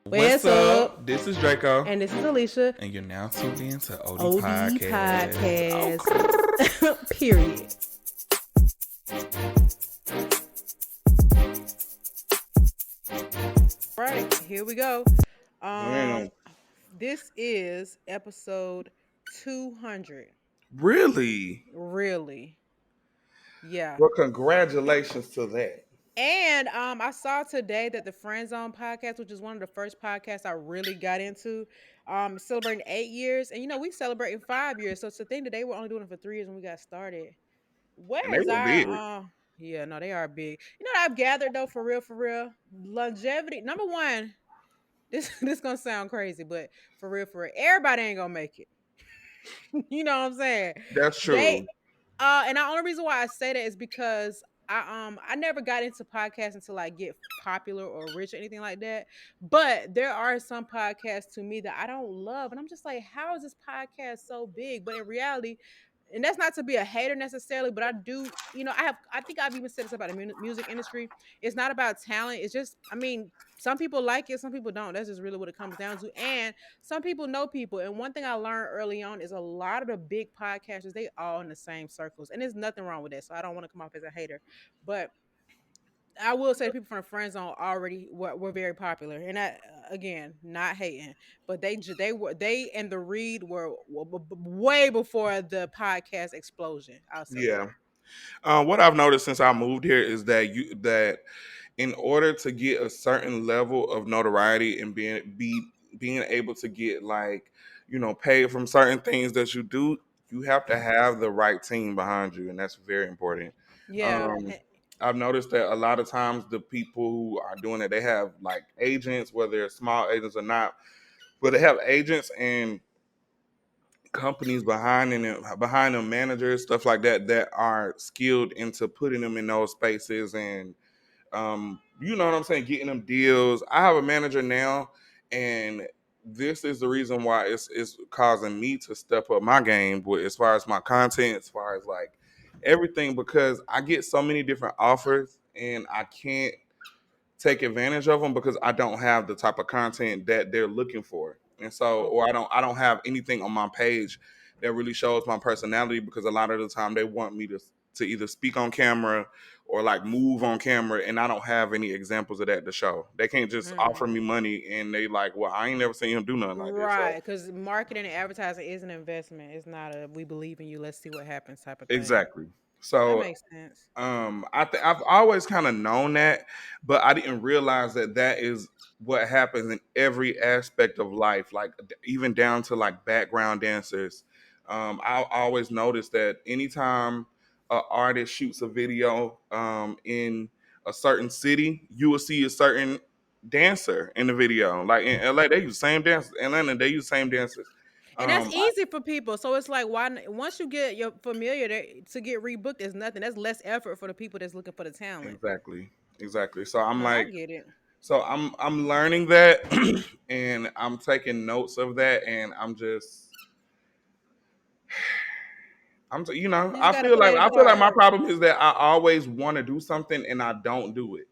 What's up? This is Draco. And this is Alicia. And you're now tuned in to OD OD Podcast. Podcast. Period. Right, here we go. Man. This is episode 200. Really? Really? Yeah. Well, congratulations to that. And I saw today that the Friend Zone podcast, which is one of the first podcasts I really got into, is celebrating 8 years. And we celebrating 5 years. So it's the thing that they were only doing it for 3 years when we got started. And they Where's were our big. yeah, no, they are big. You know what I've gathered though, for real, longevity. Number one, this gonna sound crazy, but for real, everybody ain't gonna make it. You know what I'm saying? That's They true. and the only reason why I say that is because I never got into podcasts until I get popular or rich or anything like that. But there are some podcasts to me that I don't love, and I'm just like, how is this podcast so big? But in reality, and that's not to be a hater necessarily, but I do, I think I've even said this about the music industry. It's not about talent. It's just, I mean, some people like it, some people don't. That's just really what it comes down to. And some people know people. And one thing I learned early on is a lot of the big podcasters, they all in the same circles. And there's nothing wrong with that. So I don't want to come off as a hater. But I will say people from the friend zone already were very popular, and that again, not hating, but they and the Read were way before the podcast explosion. I'll say that. Yeah. What I've noticed since I moved here is that in order to get a certain level of notoriety and being able to get paid from certain things that you do, you have to have the right team behind you, and that's very important. Yeah, Um, I've noticed that a lot of times the people who are doing it, they have like agents, whether they're small agents or not, but they have agents and companies behind them, managers, stuff like that, that are skilled into putting them in those spaces and you know what I'm saying, getting them deals. I have a manager now, and this is the reason why it's causing me to step up my game with as far as my content, as far as like everything, because I get so many different offers and I can't take advantage of them because I don't have the type of content that they're looking for. And so, or I don't have anything on my page that really shows my personality, because a lot of the time they want me to either speak on camera or like move on camera, and I don't have any examples of that to show. They can't just offer me money and they like, well, I ain't never seen him do nothing like this. right. So Because marketing and advertising is an investment. It's not a we believe in you. Let's see what happens type of thing. exactly. That So makes sense. I've always kind of known that, but I didn't realize that that is what happens in every aspect of life, like even down to like background dancers. I always notice that anytime an artist shoots a video in a certain city, you will see a certain dancer in the video. Like in LA, they use the same dancers. In Atlanta, they use the same dancers. And that's Um, easy for people. So it's like, once you get your familiar to get rebooked is nothing. That's less effort for the people that's looking for the talent. exactly, exactly. So I'm No, I like, get it. so I'm learning that and I'm taking notes of that, and You just I gotta feel play like the I feel like part. my problem is that I always want to do something and I don't do it.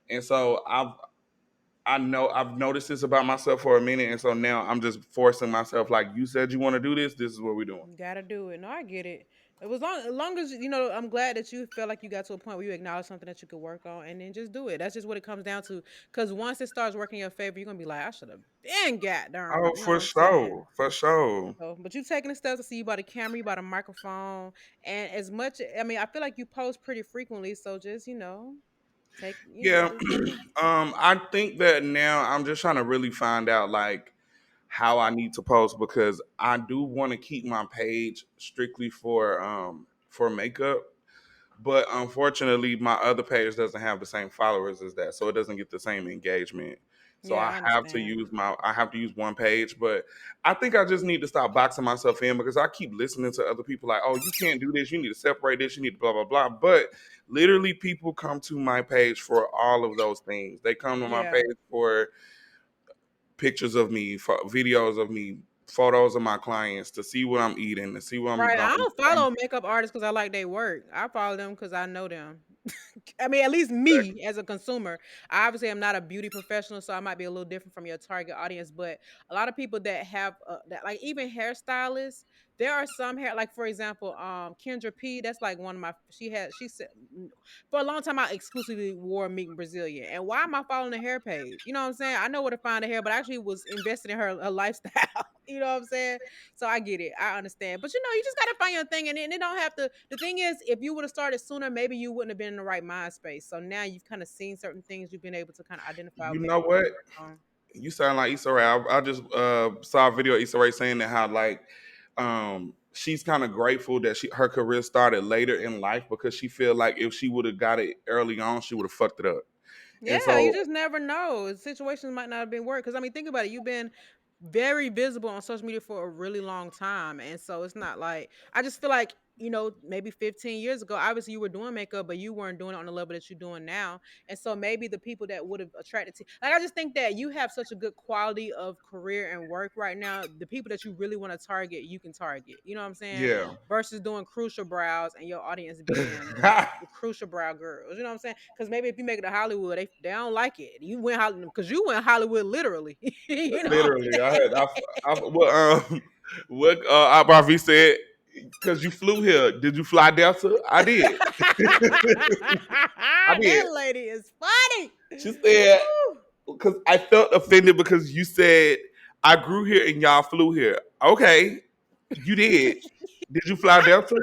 And so I've noticed this about myself for a minute, and so now I'm just forcing myself, like, you said you want to do this is what we're doing. You gotta do it. No, I get it. It was long as I'm glad that you felt like you got to a point where you acknowledge something that you could work on, and then just do it. That's just what it comes down to. Because once it starts working in your favor, you're gonna be like, I should have been got Oh, down. You know what for I'm saying? sure, for sure. So, but you taking the steps to see you bought a camera, you bought a microphone, and as much. I mean, I feel like you post pretty frequently, so just take Yeah. just do. I think that now I'm just trying to really find out like how I need to post, because I do want to keep my page strictly for makeup, but unfortunately my other page doesn't have the same followers as that, so it doesn't get the same engagement. So Yeah, I I have to understand. use one page, but I think I just need to stop boxing myself in, because I keep listening to other people like, oh, you can't do this, you need to separate this, you need to blah blah blah. But literally people come to my page for all of those things. They come to my Yeah. page for pictures of me, videos of me, photos of my clients to see what I'm eating, to see what I'm Right, going. I don't follow makeup artists because I like their work. I follow them because I know them. I mean, at least me as a consumer. I obviously am not a beauty professional, so I might be a little different from your target audience. But a lot of people that have that, like even hairstylists, there are some hair, like for example, Kendra P. That's like one of my. She said for a long time I exclusively wore meat and Brazilian. And why am I following the hair page? You know what I'm saying? I know where to find the hair, but I actually was invested in her lifestyle. You know what I'm saying? So I get it. I understand. But you just gotta find your thing, and it don't have to. The thing is, if you would have started sooner, maybe you wouldn't have been in the right mind space. So now you've kind of seen certain things, you've been able to kind of identify You maybe know what you what? want to work on. You sound like Issa Rae. I just saw a video of Issa Rae saying that how like she's kind of grateful that her career started later in life because she feel like if she would have got it early on, she would have fucked it up. And Yeah, you so just never know. Situations might not have been work. Because I mean, think about it. You've been very visible on social media for a really long time, and so it's not like I just feel like maybe 15 years ago, obviously you were doing makeup, but you weren't doing it on the level that you're doing now. And so maybe the people that would have attracted to, like, I just think that you have such a good quality of career and work right now. The people that you really want to target, you can target. You know what I'm saying? yeah. Versus doing crucial brows and your audience being the crucial brow girls. You know what I'm saying? Because maybe if you make it to Hollywood, they don't like it. You went Hollywood because you went Hollywood literally. You know what Literally, I'm saying? what Abravi said because you flew here. Did you fly Delta? I did. I did. That lady is funny. She said Woo. because I felt offended because you said I grew here and y'all flew here. Okay, you did. Did you fly Delta?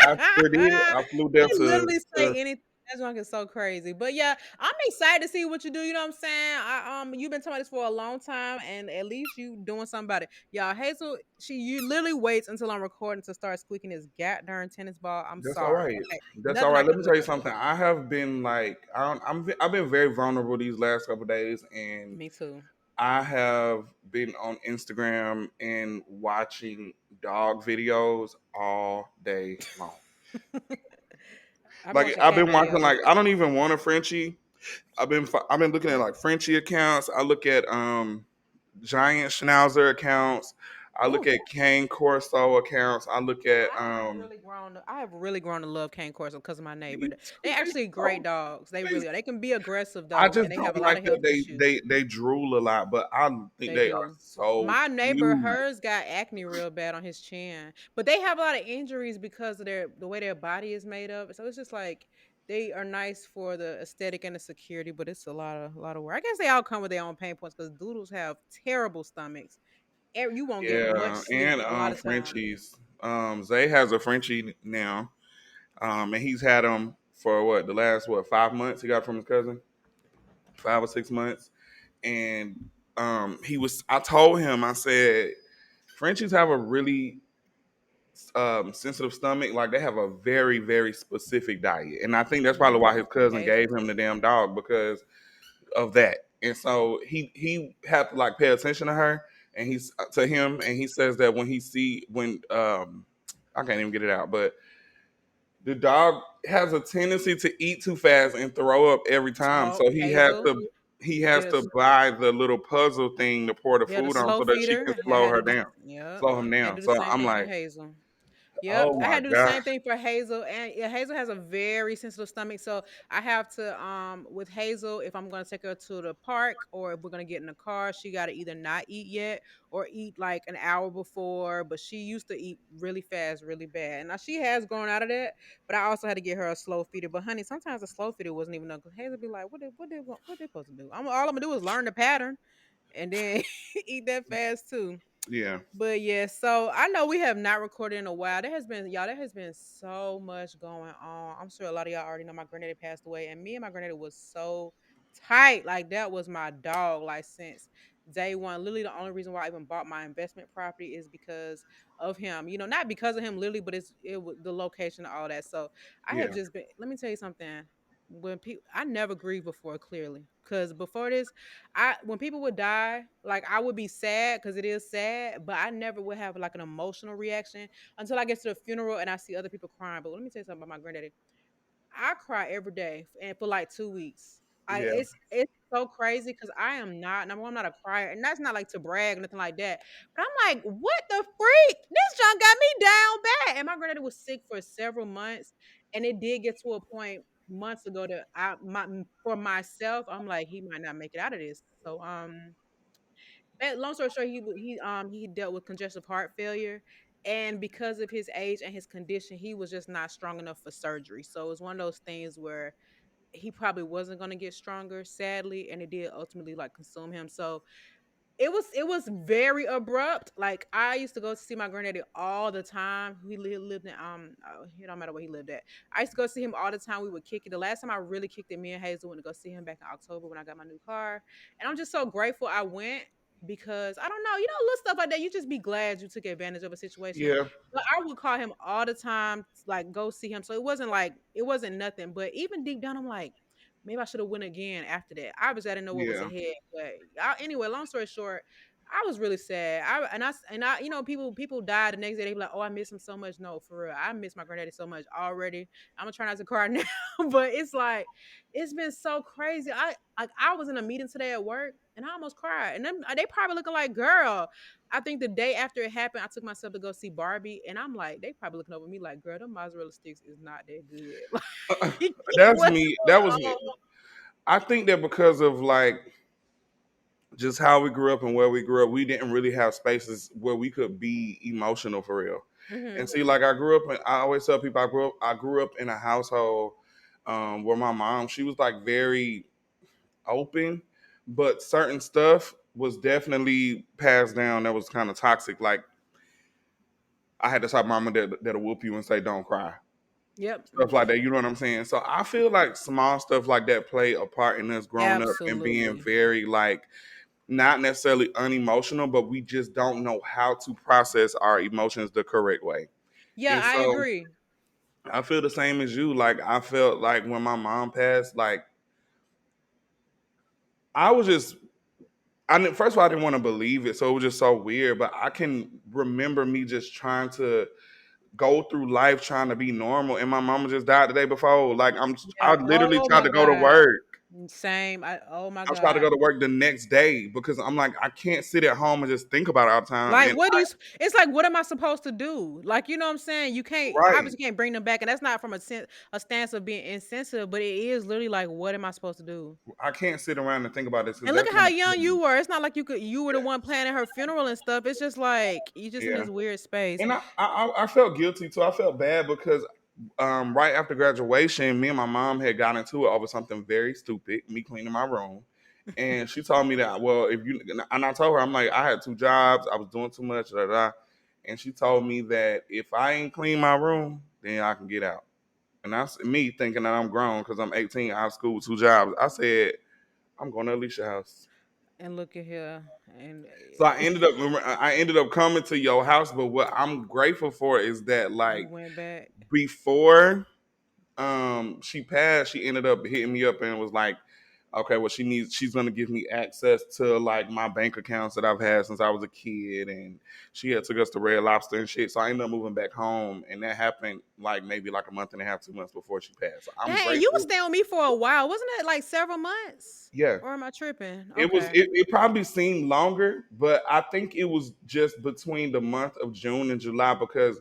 I sure did. I flew They Delta. literally say anything. That junk is so crazy. But yeah, I'm excited to see what you do. You know what I'm saying? You've been talking about this for a long time, and at least you doing something about it. Y'all, Hazel, you literally waits until I'm recording to start squeaking his goddamn tennis ball. I'm That's all sorry. right. Okay, That's all nothing I right. Let can me do tell you about it. something. I have been like I've been very vulnerable these last couple of days, and Me too. I have been on Instagram and watching dog videos all day long. I've been Like watching I've cat been watching videos. like I don't even want a Frenchie. I've been looking at like Frenchie accounts. I look at giant schnauzer accounts. I look Ooh. at cane corso accounts. I look at I have really grown to love cane corso because of my neighbor. me They too. actually great dogs. They They really are. They can be aggressive I though, and just they have a don't lot like of that health issues. they drool a lot, but I think They they are do. so My neighbor, cute. hers got acne real bad on his chin, but they have a lot of injuries because of the way their body is made up. So it's just like they are nice for the aesthetic and the security, but it's a lot of work. I guess they all come with their own pain points because doodles have terrible stomachs. You won't get much Yeah, sleep and a lot of times. Frenchies. Zay has a Frenchie now, and he's had him for what the last 5 months. He got it from his cousin, 5 or 6 months, and he was. I told him, I said, Frenchies have a really sensitive stomach. Like they have a very very specific diet, and I think that's probably why his cousin Hazel gave him too. the damn dog because of that. And so he had to like pay attention to her and he's to him and he says that when I can't even get it out, but the dog has a tendency to eat too fast and throw up every time. Oh, So Hazel, he get has a to buy the little puzzle thing to pour the yeah, the food on slow so that she feeder. can I slow had to her do down. yep. Slow him Had down. to do the So same I'm thing for like, Hazel. Yep, oh I my had to do the God. same thing for Hazel, and yeah, Hazel has a very sensitive stomach, so I have to with Hazel, if I'm gonna take her to the park or if we're gonna get in the car, she got to either not eat yet or eat like an hour before. But she used to eat really fast, really bad, and now she has grown out of that. But I also had to get her a slow feeder. But honey, sometimes a slow feeder wasn't even enough. 'Cause Hazel be like, what they supposed to do? All I'm gonna do is learn the pattern and then eat that fast too. Yeah. But yeah, so I know we have not recorded in a while. There has been so much going on. I'm sure a lot of y'all already know my granddaddy passed away, and me and my granddaddy was so tight. Like that was my dog. Like since day one, literally the only reason why I even bought my investment property is because of him. Not because of him, literally, but it was the location and all that. So I have Yeah. just been. Let me tell you something. When people, I never grieved before clearly, because before this, when people would die, like I would be sad because it is sad, but I never would have like an emotional reaction until I get to the funeral and I see other people crying. But let me tell you something about my granddaddy. I cry every day and for like 2 weeks. Yeah, It's so crazy because I am not number one, I'm not a crier, and that's not like to brag or nothing like that. But I'm like, what the freak? This junk got me down bad. And my granddaddy was sick for several months, and it did get to a point months ago that for myself, I'm like, he might not make it out of this. So long story short, he dealt with congestive heart failure, and because of his age and his condition, he was just not strong enough for surgery. So it was one of those things where he probably wasn't going to get stronger, sadly, and it did ultimately like consume him. So it was very abrupt. Like I used to go to see my granddaddy all the time. Lived in it don't matter where he lived at. I used to go see him all the time. We would kick it. The last time I really kicked it, me and Hazel went to go see him back in October when I got my new car. And I'm just so grateful I went because I don't know, little stuff like that. You just be glad you took advantage of a situation. yeah, But I would call him all the time, like go see him. So it wasn't nothing. But even deep down, I'm like, maybe I should have went again after that. Obviously, I didn't know what was yeah, ahead, but anyway, long story short, I was really sad. People died the next day. They be like, "Oh, I miss him so much." No, for real, I miss my granddaddy so much already. I'm gonna try not to cry now, but it's like it's been so crazy. I was in a meeting today at work and I almost cried, and they probably looking like, "Girl." I think the day after it happened, I took myself to go see Barbie, and I'm like, they probably looking over me like, "Girl, them mozzarella sticks is not that good." Like, that's what's me. That was going me. on? I think that because of like just how we grew up and where we grew up, we didn't really have spaces where we could be emotional for real. And Hmm. see, like I grew up, and I always tell people I grew up in a household where my mom, she was like very open, but certain stuff was definitely passed down that was kind of toxic. Like I had to stop mama that'll whoop you and say, "Don't cry." Yep. Stuff like that. You know what I'm saying? So I feel like small stuff like that play a part in us growing up and being Absolutely. very like not necessarily unemotional, but we just don't know how to process our emotions the correct way. Yeah, And I so agree. I feel the same as you. Like I felt like when my mom passed, like I was just first of all I didn't want to believe it, so it was just so weird. But I can remember me just trying to go through life trying to be normal, and my mama just died the day before. Like I Yeah. literally Oh tried my to go to God. work. Same. Oh my I tried to God. go to work the next day because I'm like, I can't sit at home and just think about it all the time. Like, And it's like, what am I supposed to do? Like, you know what I'm saying? You can't, right, obviously can't bring them back. And that's not from a stance of being insensitive, but it is literally like, what am I supposed to do? I can't sit around and think about this because And look that's at how gonna young kill you me. were. It's not like you were the one planning her funeral and stuff. It's just like, you just in Yeah, this weird space. and I felt guilty too. I felt bad because right after graduation, me and my mom had got into it over something very stupid, me cleaning my room. And she told me that, well, if you, and I told her, I'm like, I had two jobs, I was doing too much, da, da, da. And she told me that if I ain't clean my room, then I can get out. And that's me thinking that I'm grown because I'm 18, out of school with two jobs. I said, I'm going to Alicia's house. And look at here. And So I ended up coming to your house, but what I'm grateful for is that you like went back. before she passed, she ended up hitting me up and was like, okay, well she's gonna give me access to like my bank accounts that I've had since I was a kid, and she had took us to Red Lobster and shit. So I ended up moving back home, and that happened like maybe like a month and a half, 2 months before she passed. So I'm Dang, and you was grateful. staying with me for a while. Wasn't it like several months? Yeah. Or am I tripping? It was Okay. it probably seemed longer, but I think it was just between the month of June and July because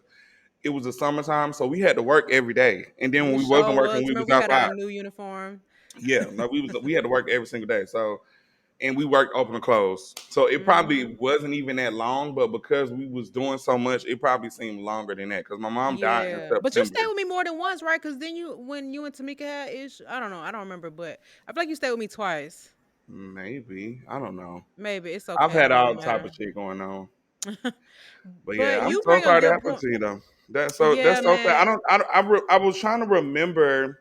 it was the summertime, so we had to work every day. And then when It we wasn't sure working, was. we was Remember we had our outside. new uniform. Yeah, no, we had to work every single day. So and we worked open and close. So it Hmm. probably wasn't even that long, but because we was doing so much, it probably seemed longer than that. Because my mom died in Yeah, but you September. stayed with me more than once, right? Because then when you and Tamika had ish, I don't know, I don't remember, but I feel like you stayed with me twice. Maybe. I don't know. Maybe it's I've okay. It had don't really all type of matter. shit going on. But But yeah, I'm you so bring a sorry that good happened point. to you though. That's Yeah, so sad. I man. don't I was trying to remember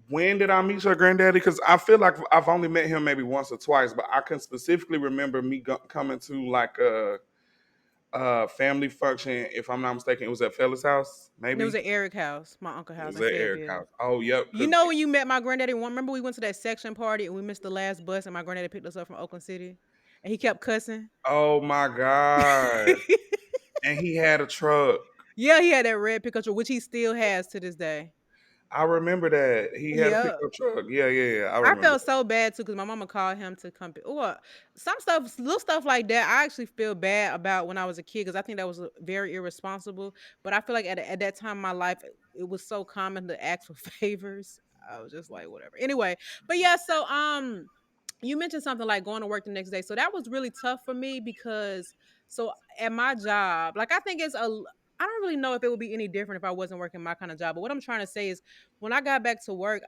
when did I meet your granddaddy? Because I feel like I've only met him maybe once or twice, but I can specifically remember me coming to like a family function. If I'm not mistaken, it was at Fella's house. And it was Maybe at Eric house, my uncle it house was in at Eric's Fayetteville. house. Oh, yep. You Because know when you met my granddaddy? Remember we went to that section party and we missed the last bus, and my granddaddy picked us up from Oakland City, and he kept cussing. oh my god, and he had a truck. Yeah, he had that red Pikachu, which he still has to this day. I remember that he had a Yeah. pickup truck. Yeah, yeah, yeah. I I remember. felt so bad too because my mama called him to come or some stuff, little stuff like that. I actually feel bad about when I was a kid because I think that was very irresponsible. But I feel like at that time in my life, it was so common to ask for favors. I was just like, whatever. Anyway, but yeah, so you mentioned something like going to work the next day. So that was really tough for me because so at my job, like I think I don't really know if it would be any different if I wasn't working my kind of job. But what I'm trying to say is when I got back to work,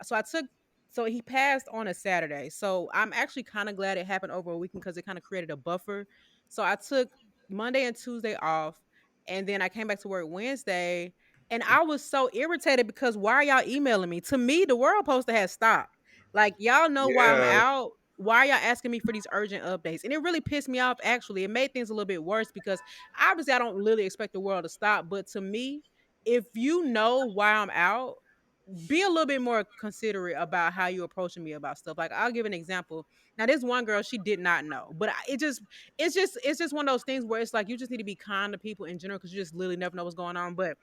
so he passed on a Saturday. So I'm actually kind of glad it happened over a weekend because it kind of created a buffer. So I took Monday and Tuesday off, and then I came back to work Wednesday. And I was so irritated because why are y'all emailing me? To me, the world supposed to have stopped. Like y'all know why I'm Yeah. out. Why are y'all asking me for these urgent updates? And it really pissed me off. Actually, it made things a little bit worse because obviously I don't really expect the world to stop. But to me, if you know why I'm out, be a little bit more considerate about how you approaching me about stuff. Like I'll give an example. Now, this one girl, she did not know, but it's just one of those things where it's like you just need to be kind to people in general because you just literally never know what's going on. But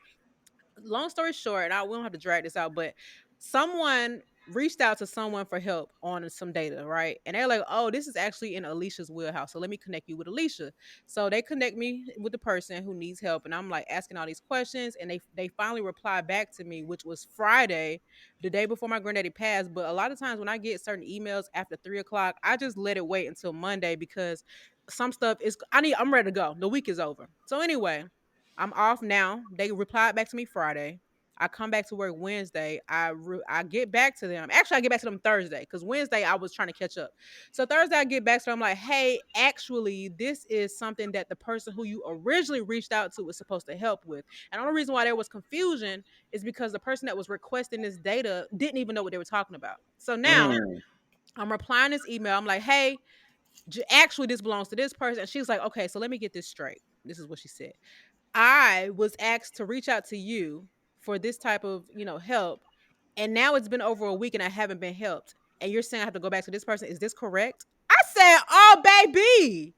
long story short, and we don't have to drag this out, but someone reached out to someone for help on some data, right? And they're like, "Oh, this is actually in Alicia's wheelhouse, so let me connect you with Alicia." So they connect me with the person who needs help, and I'm like asking all these questions, and they finally replied back to me, which was Friday, the day before my granddaddy passed. But a lot of times when I get certain emails after 3 o'clock, I just let it wait until Monday because some stuff is I'm ready to go. The week is over. So anyway, I'm off now. They replied back to me Friday. I come back to work Wednesday. I get back to them. Actually, I get back to them Thursday because Wednesday I was trying to catch up. So Thursday I get back to them. I'm like, hey, actually, this is something that the person who you originally reached out to was supposed to help with. And the only reason why there was confusion is because the person that was requesting this data didn't even know what they were talking about. So now Mm. I'm replying this email. I'm like, hey, actually, this belongs to this person. And she's like, okay, so let me get this straight. This is what she said. I was asked to reach out to you for this type of, help. And now it's been over a week and I haven't been helped. And you're saying I have to go back to this person. Is this correct? I said, oh, baby.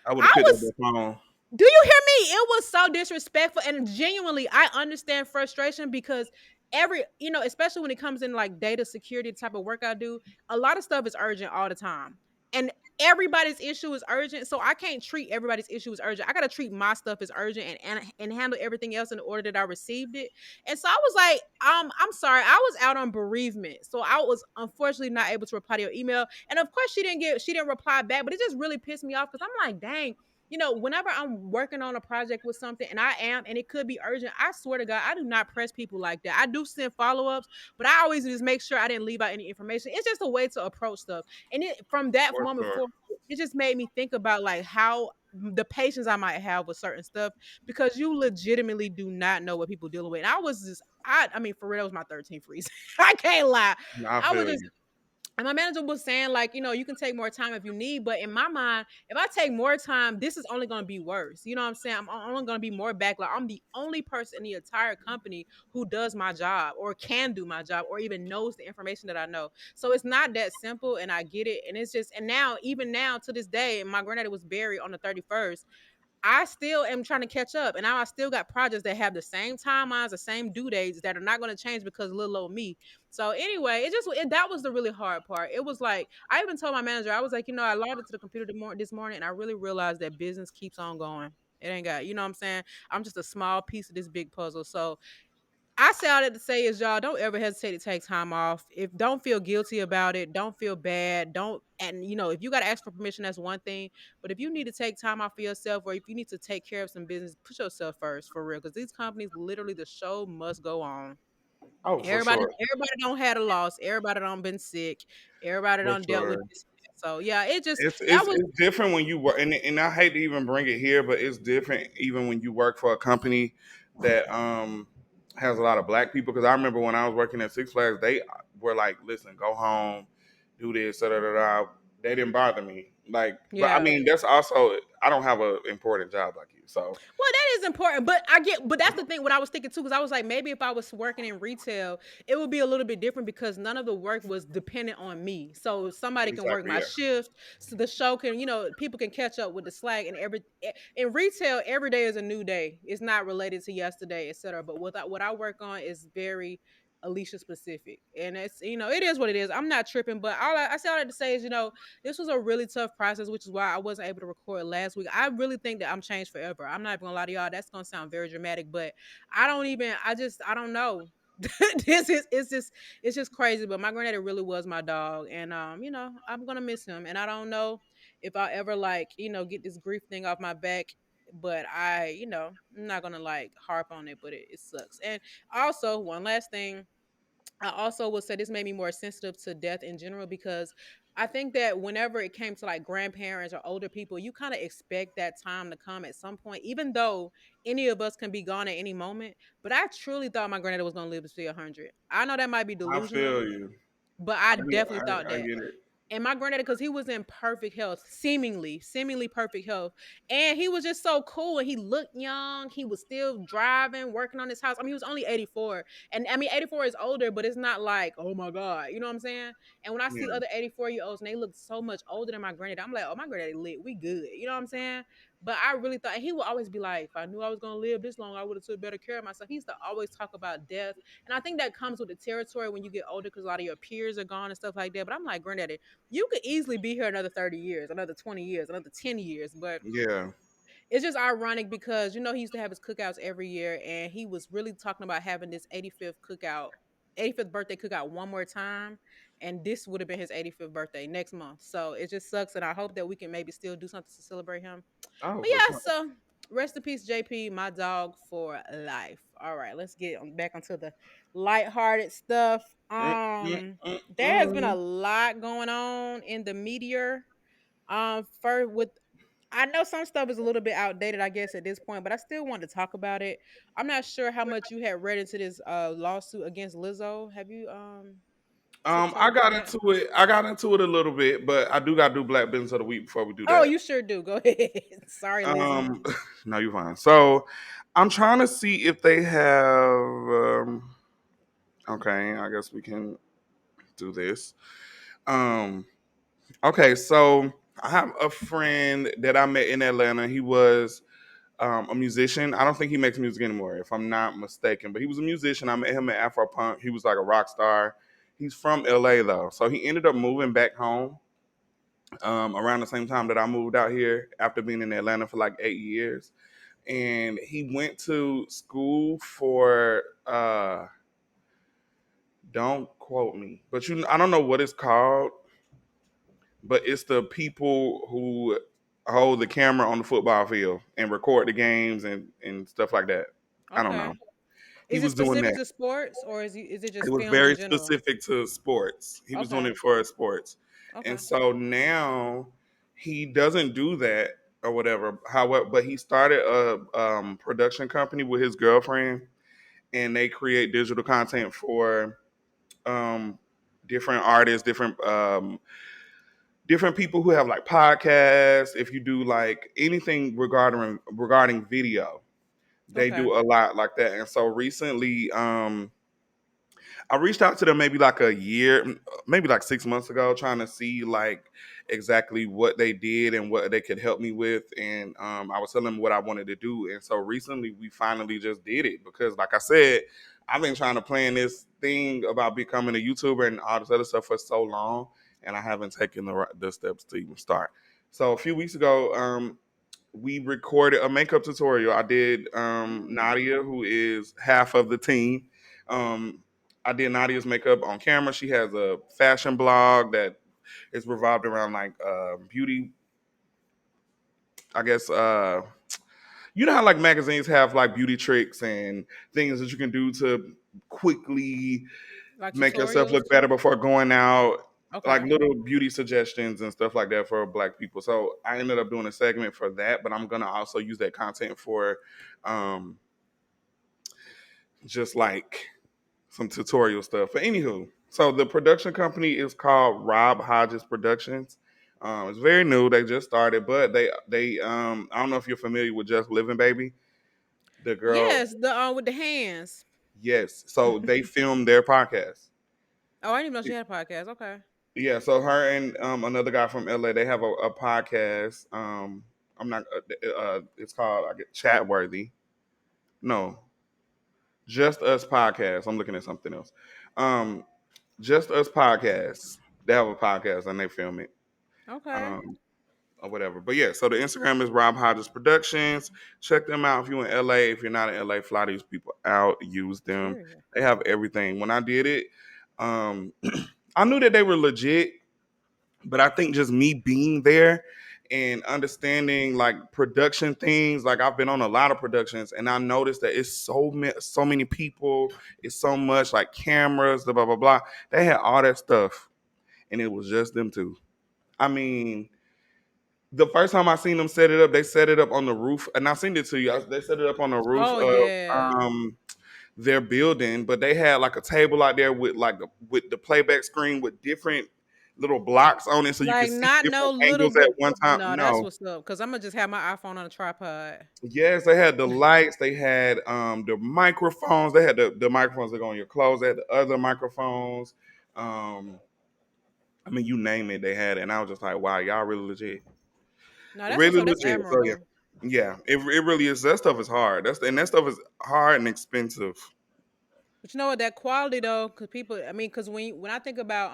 I would have I picked up was the phone. Do you hear me? It was so disrespectful and genuinely I understand frustration because especially when it comes in like data security type of work I do, a lot of stuff is urgent all the time. And everybody's issue is urgent, so I can't treat everybody's issue as urgent. I got to treat my stuff as urgent and handle everything else in the order that I received it. And so I was like, I'm sorry, I was out on bereavement. So I was unfortunately not able to reply to your email. And of course she didn't reply back, but it just really pissed me off because I'm like, dang, whenever I'm working on a project with something and it could be urgent, I swear to God, I do not press people like that. I do send follow ups, but I always just make sure I didn't leave out any information. It's just a way to approach stuff. And from that For moment sure. forward, it just made me think about like how the patience I might have with certain stuff because you legitimately do not know what people dealing with. And I mean, for real, that was my 13th reason. I can't lie. I I was feel just you. and my manager was saying, like, you can take more time if you need. But in my mind, if I take more time, this is only going to be worse. You know what I'm saying? I'm only going to be more back. Like, I'm the only person in the entire company who does my job or can do my job or even knows the information that I know. So it's not that simple. And I get it. And it's just, and now, even now to this day, my granddaddy was buried on the 31st. I still am trying to catch up, and now I still got projects that have the same timelines, the same due dates that are not going to change because of little old me. So anyway, that was the really hard part. It was like I even told my manager, I was like, I logged into the computer this morning, and I really realized that business keeps on going. It ain't got, you know what I'm saying? I'm just a small piece of this big puzzle. So I say all that to say is y'all don't ever hesitate to take time off. If don't feel guilty about it, don't feel bad. Don't and if you gotta ask for permission, that's one thing. But if you need to take time off for yourself or if you need to take care of some business, put yourself first for real. Because these companies literally the show must go on. Oh, for Everybody, sure. everybody don't had a loss. Everybody don't been sick. Everybody For don't dealt with sure. this. So yeah, it just It's, that it's was it's different when you work, and I hate to even bring it here, but it's different even when you work for a company that has a lot of black people. Because I remember when I was working at Six Flags, they were like, "Listen, go home, do this, da da da da." They didn't bother me, like, but I yeah. mean, that's also I don't have an important job like you, so Well, that is important, but that's the thing. What I was thinking too, because I was like, maybe if I was working in retail, it would be a little bit different because none of the work was dependent on me. So somebody can work exactly, my yeah, shift, so the show can, people can catch up with the slack and in retail, every day is a new day. It's not related to yesterday, etc. But what I work on is very Alicia specific, and it's it is what it is. I'm not tripping, but I say all that to say is this was a really tough process, which is why I wasn't able to record last week. I really think that I'm changed forever. I'm not even gonna lie to y'all. That's gonna sound very dramatic, but I don't know. this is it's just crazy. But my granddaddy really was my dog, and I'm gonna miss him, and I don't know if I'll ever like get this grief thing off my back. But I'm not gonna like harp on it, but it sucks. And also, one last thing, I also would say this made me more sensitive to death in general because I think that whenever it came to like grandparents or older people, you kind of expect that time to come at some point, even though any of us can be gone at any moment. But I truly thought my granddad was gonna live to see 100. I know that might be I delusional, feel you. but I I do. definitely thought I that. get it. And my granddaddy, because he was in perfect health, seemingly perfect health, and he was just so cool, and he looked young. He was still driving, working on his house. I mean, he was only 84, and I mean, 84 is older, but it's not like, oh my god, you know what I'm saying? And when I see Yeah. other 84-year-olds and they look so much older than my granddad, I'm like, oh, my granddaddy lit, we good, you know what I'm saying? But I really thought, and he would always be like, if I knew I was gonna live this long, I would have took better care of myself. He used to always talk about death, and I think that comes with the territory when you get older, because a lot of your peers are gone and stuff like that. But I'm like, granddaddy, you could easily be here another 30 years, another 20 years, another 10 years. But Yeah. it's just ironic because, he used to have his cookouts every year, and he was really talking about having this 85th cookout, 85th birthday cookout one more time. And this would have been his 85th birthday next month. So it just sucks. And I hope that we can maybe still do something to celebrate him. Oh, But for yeah, sure. so rest in peace, JP, my dog for life. All right, let's get back onto the lighthearted stuff. Mm, mm, mm, There has been a mm. lot going on in the media. For with I know some stuff is a little bit outdated, I guess, at this point, but I still want to talk about it. I'm not sure how much you had read into this lawsuit against Lizzo. Have you I tiptoed through got that? into it. I got into it a little bit, but I do got to do Black Business of the Week before we do Oh, that. you sure do. Go ahead. Sorry, Lizzie. Um, no, you're fine. So, I'm trying to see if they have. Okay, I guess we can do this. Um, okay, so I have a friend that I met in Atlanta. He was a musician. I don't think he makes music anymore, if I'm not mistaken. But he was a musician. I met him at Afro Punk. He was like a rock star. He's from LA though, so he ended up moving back home around the same time that I moved out here after being in Atlanta for like 8 years. And he went to school for don't quote me, but I don't know what it's called, but it's the people who hold the camera on the football field and record the games and stuff like that. I don't know. Okay. He Is it was doing specific that. to sports, or is it It just was films in very general? specific to sports. He was doing Okay. it for sports. And Okay. so now he doesn't do that or whatever. However, but he started a production company with his girlfriend, and they create digital content for um, different artists, different people who have like podcasts. If you do like anything regarding video, they Okay. do a lot like that. And so recently, I reached out to them maybe like a year, maybe like 6 months ago, trying to see like exactly what they did and what they could help me with. And I was telling them what I wanted to do. And so recently we finally just did it because, like I said, I've been trying to plan this thing about becoming a YouTuber and all this other stuff for so long, and I haven't taken the steps to even start. So a few weeks ago, we recorded a makeup tutorial. I did Mm. Nadia, who is half of the team. Um, I did Nadia's makeup on camera. She has a fashion blog that is revolved around like beauty. I guess you know how like magazines have like beauty tricks and things that you can do to quickly Like make yourself tutorials look better too? before going out, like Okay. little beauty suggestions and stuff like that for Black people. So I ended up doing a segment for that, but I'm gonna also use that content for um, just like some tutorial stuff. But anywho, so the production company is called Rob Hodges Productions. It's very new; they just started, but they I don't know if you're familiar with Just Living Baby, the girl. Yes, the with the hands. Yes, so they filmed their podcast. Oh, I didn't even know she had a podcast. Okay. Yeah, so her and another guy from LA, they have a podcast. I'm not. It's called I get Chatworthy. No, Just Us Podcast. I'm looking at something else. Um, Just Us Podcast. They have a podcast and they film it. Okay. Um, or whatever. But yeah, so the Instagram is Rob Hodges Productions. Check them out if you're in LA. If you're not in LA, fly these people out. Use them. Period. They have everything. When I did it, um, I knew that they were legit, but I think just me being there and understanding like production things, like I've been on a lot of productions, and I noticed that it's so many people, it's so much like cameras, blah blah blah blah. They had all that stuff, and it was just them two. I mean, the first time I seen them set it up, they set it up on the roof, and I seen it to you. They set it up on the roof Oh of yeah. their building, but they had like a table out there with with the playback screen with different little blocks on it, so you could Like see not no different little angles at bit. one time. No, that's No, what's up. Cause I'm gonna just have my iPhone on a tripod. yes, they had the lights, they had the microphones, they had the microphones that go on your clothes, they had the other microphones. Um, I mean, you name it, they had it, and I was just like, wow, y'all really legit. No, that's what's Really up. That's legit. So yeah, admirable. yeah, it really is. That stuff is hard. And that stuff is hard and expensive. But you know what? That quality though, because people, I mean, because when I think about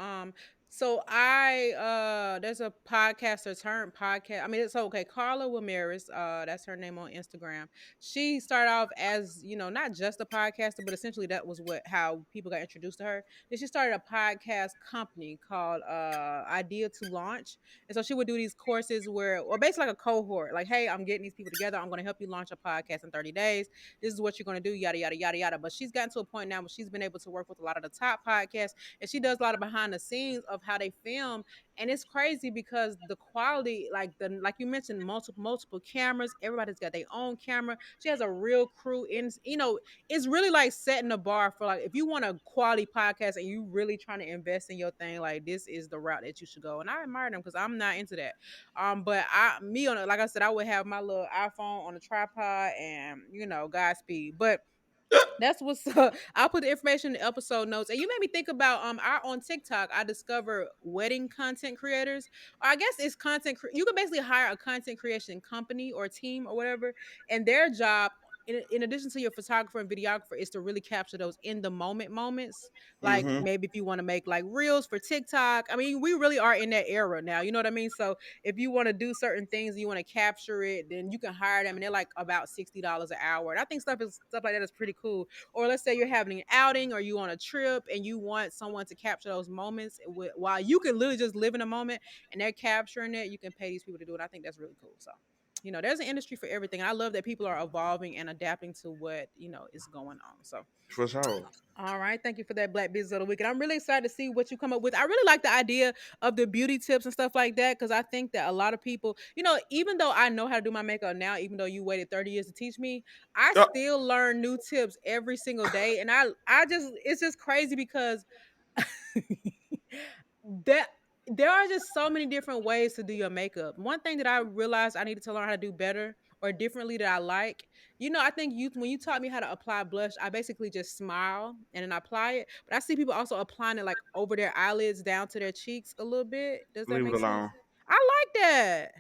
so I there's a podcaster turned podcast. I mean, it's okay. Carla Ramirez, that's her name on Instagram. She started off as not just a podcaster, but essentially that was what how people got introduced to her. Then she started a podcast company called Idea to Launch, and so she would do these courses where, or basically like a cohort, like, hey, I'm getting these people together. I'm going to help you launch a podcast in 30 days. This is what you're going to do, yada yada yada yada. But she's gotten to a point now where she's been able to work with a lot of the top podcasts, and she does a lot of behind the scenes of how they film. And it's crazy because the quality, like you mentioned, multiple cameras. Everybody's got their own camera. She has a real crew in. It's really like setting the bar for, like, if you want a quality podcast and you really trying to invest in your thing, like this is the route that you should go. And I admire them because I'm not into that. But me on it, like I said, I would have my little iPhone on a tripod and Godspeed. But that's what's up. I'll put the information in the episode notes. And you made me think about on TikTok, I discovered wedding content creators. Or I guess it's you can basically hire a content creation company or team or whatever, and their job, in addition to your photographer and videographer, is to really capture those in the moment moments. Like Hmm. maybe if you want to make like reels for TikTok. I mean, we really are in that era now. You know what I mean? So if you want to do certain things, you want to capture it, then you can hire them, and they're like about $60 an hour. And I think stuff like that is pretty cool. Or let's say you're having an outing or you on a trip and you want someone to capture those moments while you can literally just live in a moment and they're capturing it. You can pay these people to do it. I think that's really cool. So there's an industry for everything. And I love that people are evolving and adapting to what is going on. So For sure. all right, thank you for that Black Business of the Week. And I'm really excited to see what you come up with. I really like the idea of the beauty tips and stuff like that, because I think that a lot of people, even though I know how to do my makeup now, even though you waited 30 years to teach me, I Oh, still learn new tips every single day. And I just it's just crazy because that there are just so many different ways to do your makeup. One thing that I realized I needed to learn how to do better or differently that I like, I think when you taught me how to apply blush, I basically just smile and then I apply it. But I see people also applying it like over their eyelids down to their cheeks a little bit. Does that leave it make sense? alone. I like that.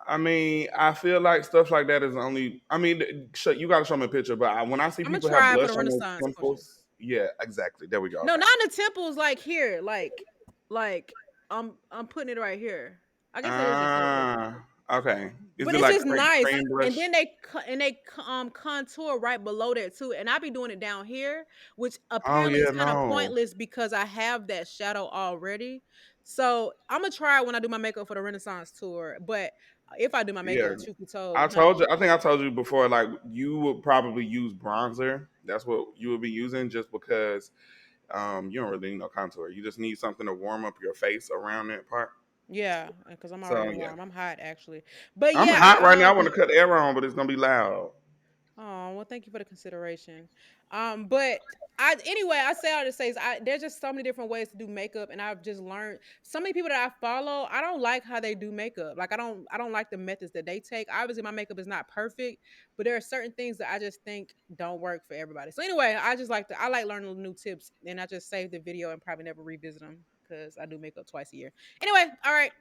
I mean, I feel like stuff like that is only. I mean, you got to show me a picture, but when I see I'm gonna people have try and put blush a on their Renaissance potion. temples, yeah, exactly. There we go. No, Okay. not in the temples, like here, like I'm putting it right here. I guess that is your temple. Okay. Is But it it's like just nice. cream And brush? then they contour right below that too. And I be doing it down here, which Oh apparently yeah, is kind of no. pointless because I have that shadow already. So I'm gonna try it when I do my makeup for the Renaissance tour. But if I do my Yeah, makeup, truth be told, I think I told you before. Like you would probably use bronzer. That's what you would be using, just because you don't really need no contour. You just need something to warm up your face around that part. yeah, because I'm So already yeah, warm. I'm hot actually. But I'm yeah, hot right now. I want to cut the air on, but it's gonna be loud. Oh, well, thank you for the consideration. But I say all to say is there's just so many different ways to do makeup, and I've just learned so many people that I follow. I don't like how they do makeup. Like I don't like the methods that they take. Obviously, my makeup is not perfect, but there are certain things that I just think don't work for everybody. So anyway, I like learning new tips, and I just save the video and probably never revisit them because I do makeup twice a year. Anyway, all right.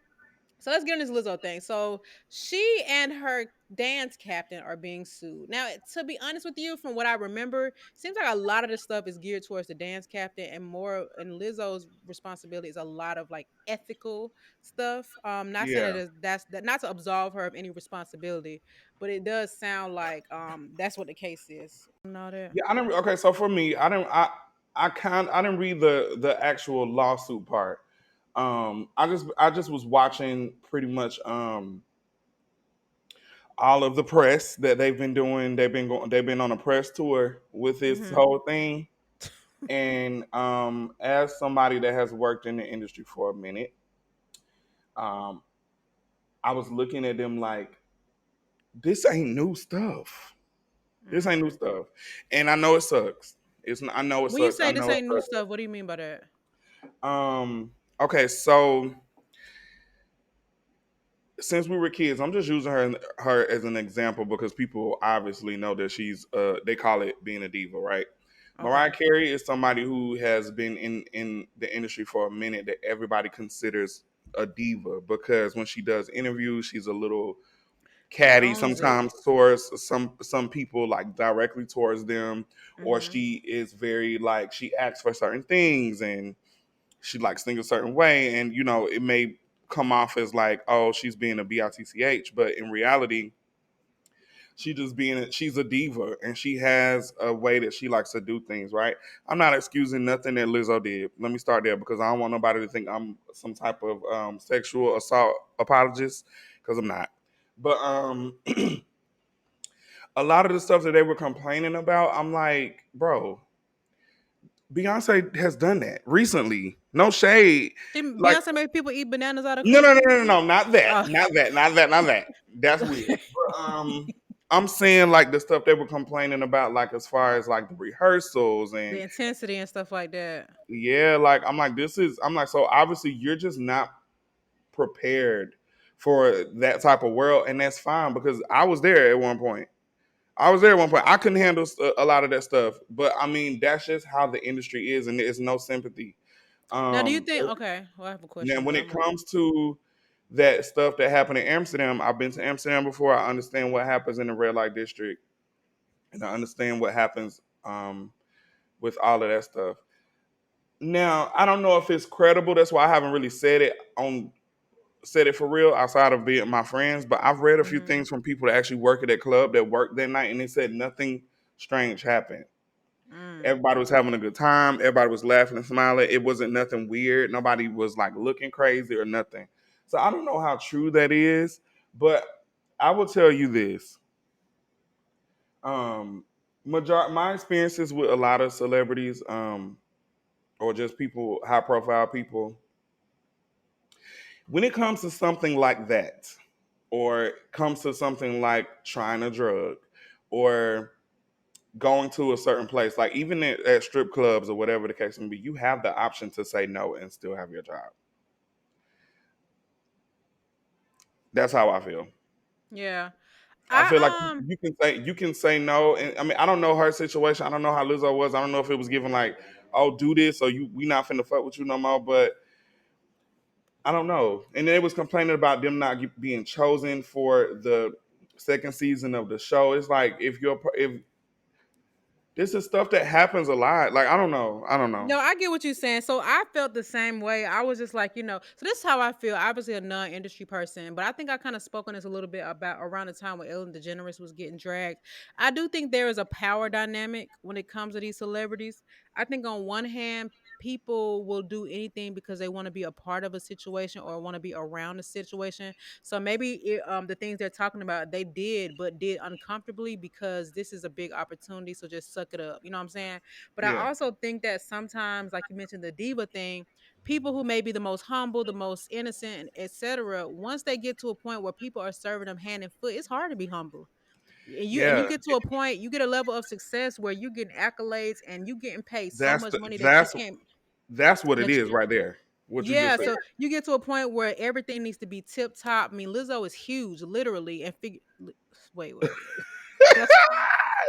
So let's get into this Lizzo thing. So she and her dance captain are being sued. Now, to be honest with you, from what I remember, seems like a lot of this stuff is geared towards the dance captain, and more and Lizzo's responsibility is a lot of like ethical stuff. Not saying Yeah. that that's that not to absolve her of any responsibility, but it does sound like that's what the case is. Know that. Yeah, I didn't. Okay, so for me, I didn't read the actual lawsuit part. I just was watching pretty much all of the press that they've been doing. They've been on a press tour with this Mhm. whole thing. And as somebody that has worked in the industry for a minute, um, I was looking at them like, this ain't new stuff. This ain't new Mhm. stuff, and I know it sucks. I know it When you sucks. I say this know it ain't new sucks. stuff, what do you mean by that? Okay, so since we were kids, I'm just using her as an example because people obviously know that she's they call it being a diva, right? Mariah Okay. Carey is somebody who has been in the industry for a minute that everybody considers a diva because when she does interviews, she's a little She catty owns it. sometimes towards some people, like directly towards them, or Mhm. she is very like she asks for certain things and she likes things a certain way, and it may come off as like, oh, she's being a bitch, but in reality she's a diva and she has a way that she likes to do things, right? I'm not excusing nothing that Lizzo did. Let me start there because I don't want nobody to think I'm some type of sexual assault apologist, because I'm not. But a lot of the stuff that they were complaining about, I'm like, bro, Beyonce has done that recently. No shade. Like, Beyonce made people eat bananas out of no, no, no, cookies. no, no, no, not that, Oh, not that, not that, not that. That's weird. But I'm saying like the stuff they were complaining about, like as far as like the rehearsals the and intensity and stuff like that. yeah, like I'm like, so obviously you're just not prepared for that type of world, and that's fine because I was there at one point. I was there at one point. I couldn't handle a lot of that stuff, but I mean that's just how the industry is, and there's no sympathy. Now, do you Um, think? Okay, well, I have a Now, question, when but it I'm. comes to that stuff that happened in Amsterdam, I've been to Amsterdam before. I understand what happens in the red light district, and I understand what happens with all of that stuff. Now, I don't know if it's credible. That's why I haven't really said it for real outside of being my friends. But I've read a few Mhm. things from people that actually work at that club that worked that night, and they said nothing strange happened. Mm. Everybody was having a good time. Everybody was laughing and smiling. It wasn't nothing weird. Nobody was like looking crazy or nothing. So I don't know how true that is, but I will tell you this. My experiences with a lot of celebrities, or just people, high profile people, when it comes to something like that, or it comes to something like trying a drug, or going to a certain place, like even at strip clubs or whatever the case may be, you have the option to say no and still have your job. That's how I feel. Yeah. I feel like I you can say no, and I mean I don't know her situation. I don't know how Lizzo was. I don't know if it was given like, oh, do this, or we not finna fuck with you no more. But I don't know. And then it was complaining about them not being chosen for the second season of the show. It's like if this is stuff that happens a lot. Like I don't know. No, I get what you're saying. So I felt the same way. I was just like, so this is how I feel. Obviously, a non-industry person, but I think I kind of spoke on this a little bit about around the time when Ellen DeGeneres was getting dragged. I do think there is a power dynamic when it comes to these celebrities. I think on one hand, people will do anything because they want to be a part of a situation or want to be around a situation. So maybe the things they're talking about, they did, but did uncomfortably because this is a big opportunity. So just suck it up. You know what I'm saying? But I Yeah, also think that sometimes, like you mentioned, the diva thing, people who may be the most humble, the most innocent, etc., once they get to a point where people are serving them hand and foot, it's hard to be humble. And you yeah. get to a point, you get a level of success where you getting accolades and you getting paid so That's much the money that you that's can't that's what it that is right there. What you just yeah, said. so you get to a point where everything needs to be tip top. I mean, Lizzo is huge, literally, and wait. That's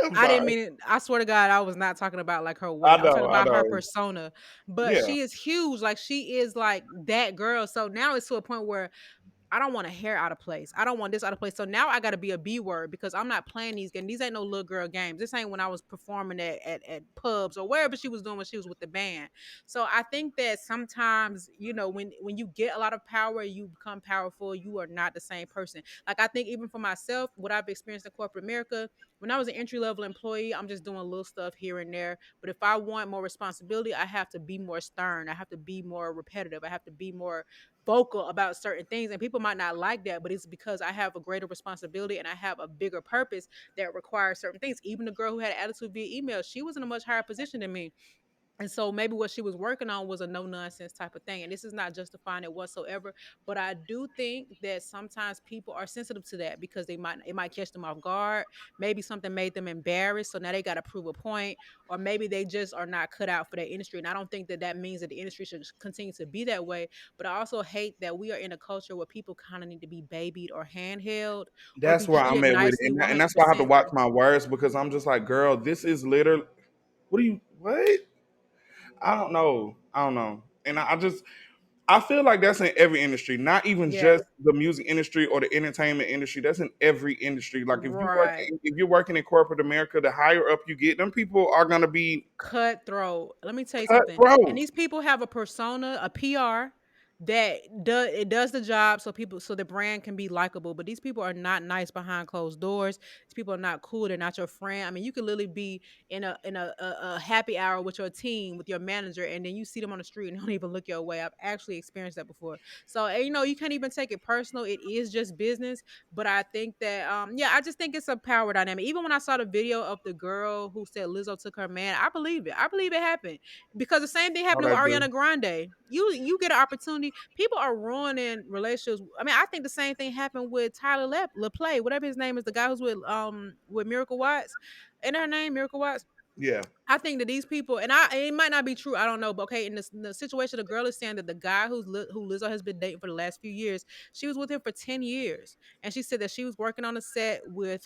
I'm I didn't sorry. mean it. I swear to God, I was not talking about like her weight. I I'm talking know. I about her know. persona. But Yeah. she is huge. Like she is like that girl. So now it's to a point where I don't want a hair out of place. I don't want this out of place. So now I got to be a B word because I'm not playing these games. These ain't no little girl games. This ain't when I was performing at pubs or wherever she was doing when she was with the band. So I think that sometimes, when you get a lot of power, you become powerful. You are not the same person. Like I think even for myself, what I've experienced in corporate America, when I was an entry level employee, I'm just doing little stuff here and there. But if I want more responsibility, I have to be more stern. I have to be more repetitive. I have to be more vocal about certain things. And people might not like that, but it's because I have a greater responsibility and I have a bigger purpose that requires certain things. Even the girl who had attitude via email, she was in a much higher position than me. And so maybe what she was working on was a no nonsense type of thing. And this is not justifying it whatsoever. But I do think that sometimes people are sensitive to that because it might catch them off guard. Maybe something made them embarrassed. So now they got to prove a point. Or maybe they just are not cut out for that industry. And I don't think that that means that the industry should continue to be that way. But I also hate that we are in a culture where people kind of need to be babied or handheld or That's be where I'm treated at with it, nicely and that's why I have to 100%. watch my words because I'm just like, girl, this is literally. What do you what? I don't know. I don't know. And I just I feel like that's in every industry, not even Yeah. just the music industry or the entertainment industry. That's in every industry. Like Right. if you're working in corporate America, the higher up you get, them people are gonna be Cutthroat. Let me tell you something. And cutthroat. these people have a persona, a PR that does the job so the brand can be likable. But these people are not nice behind closed doors. These people are not cool. They're not your friend. I mean, you could literally be in a happy hour with your team, with your manager, and then you see them on the street and don't even look your way. I've actually experienced that before. So you can't even take it personal. It is just business. But I think that yeah, I just think it's a power dynamic. Even when I saw the video of the girl who said Lizzo took her man, I believe it. I believe it happened because the same thing All happened with that do. Ariana Grande. You get an opportunity. People are ruining relationships. I mean, I think the same thing happened with Tyler LaPlay, whatever his name is, the guy who's with Miracle Watts. Ain't her name Miracle Watts? Yeah. I think that these people, it might not be true. I don't know, but okay, in the situation, the girl is saying that the guy who Lizzo has been dating for the last few years, she was with him for 10 years, and she said that she was working on a set with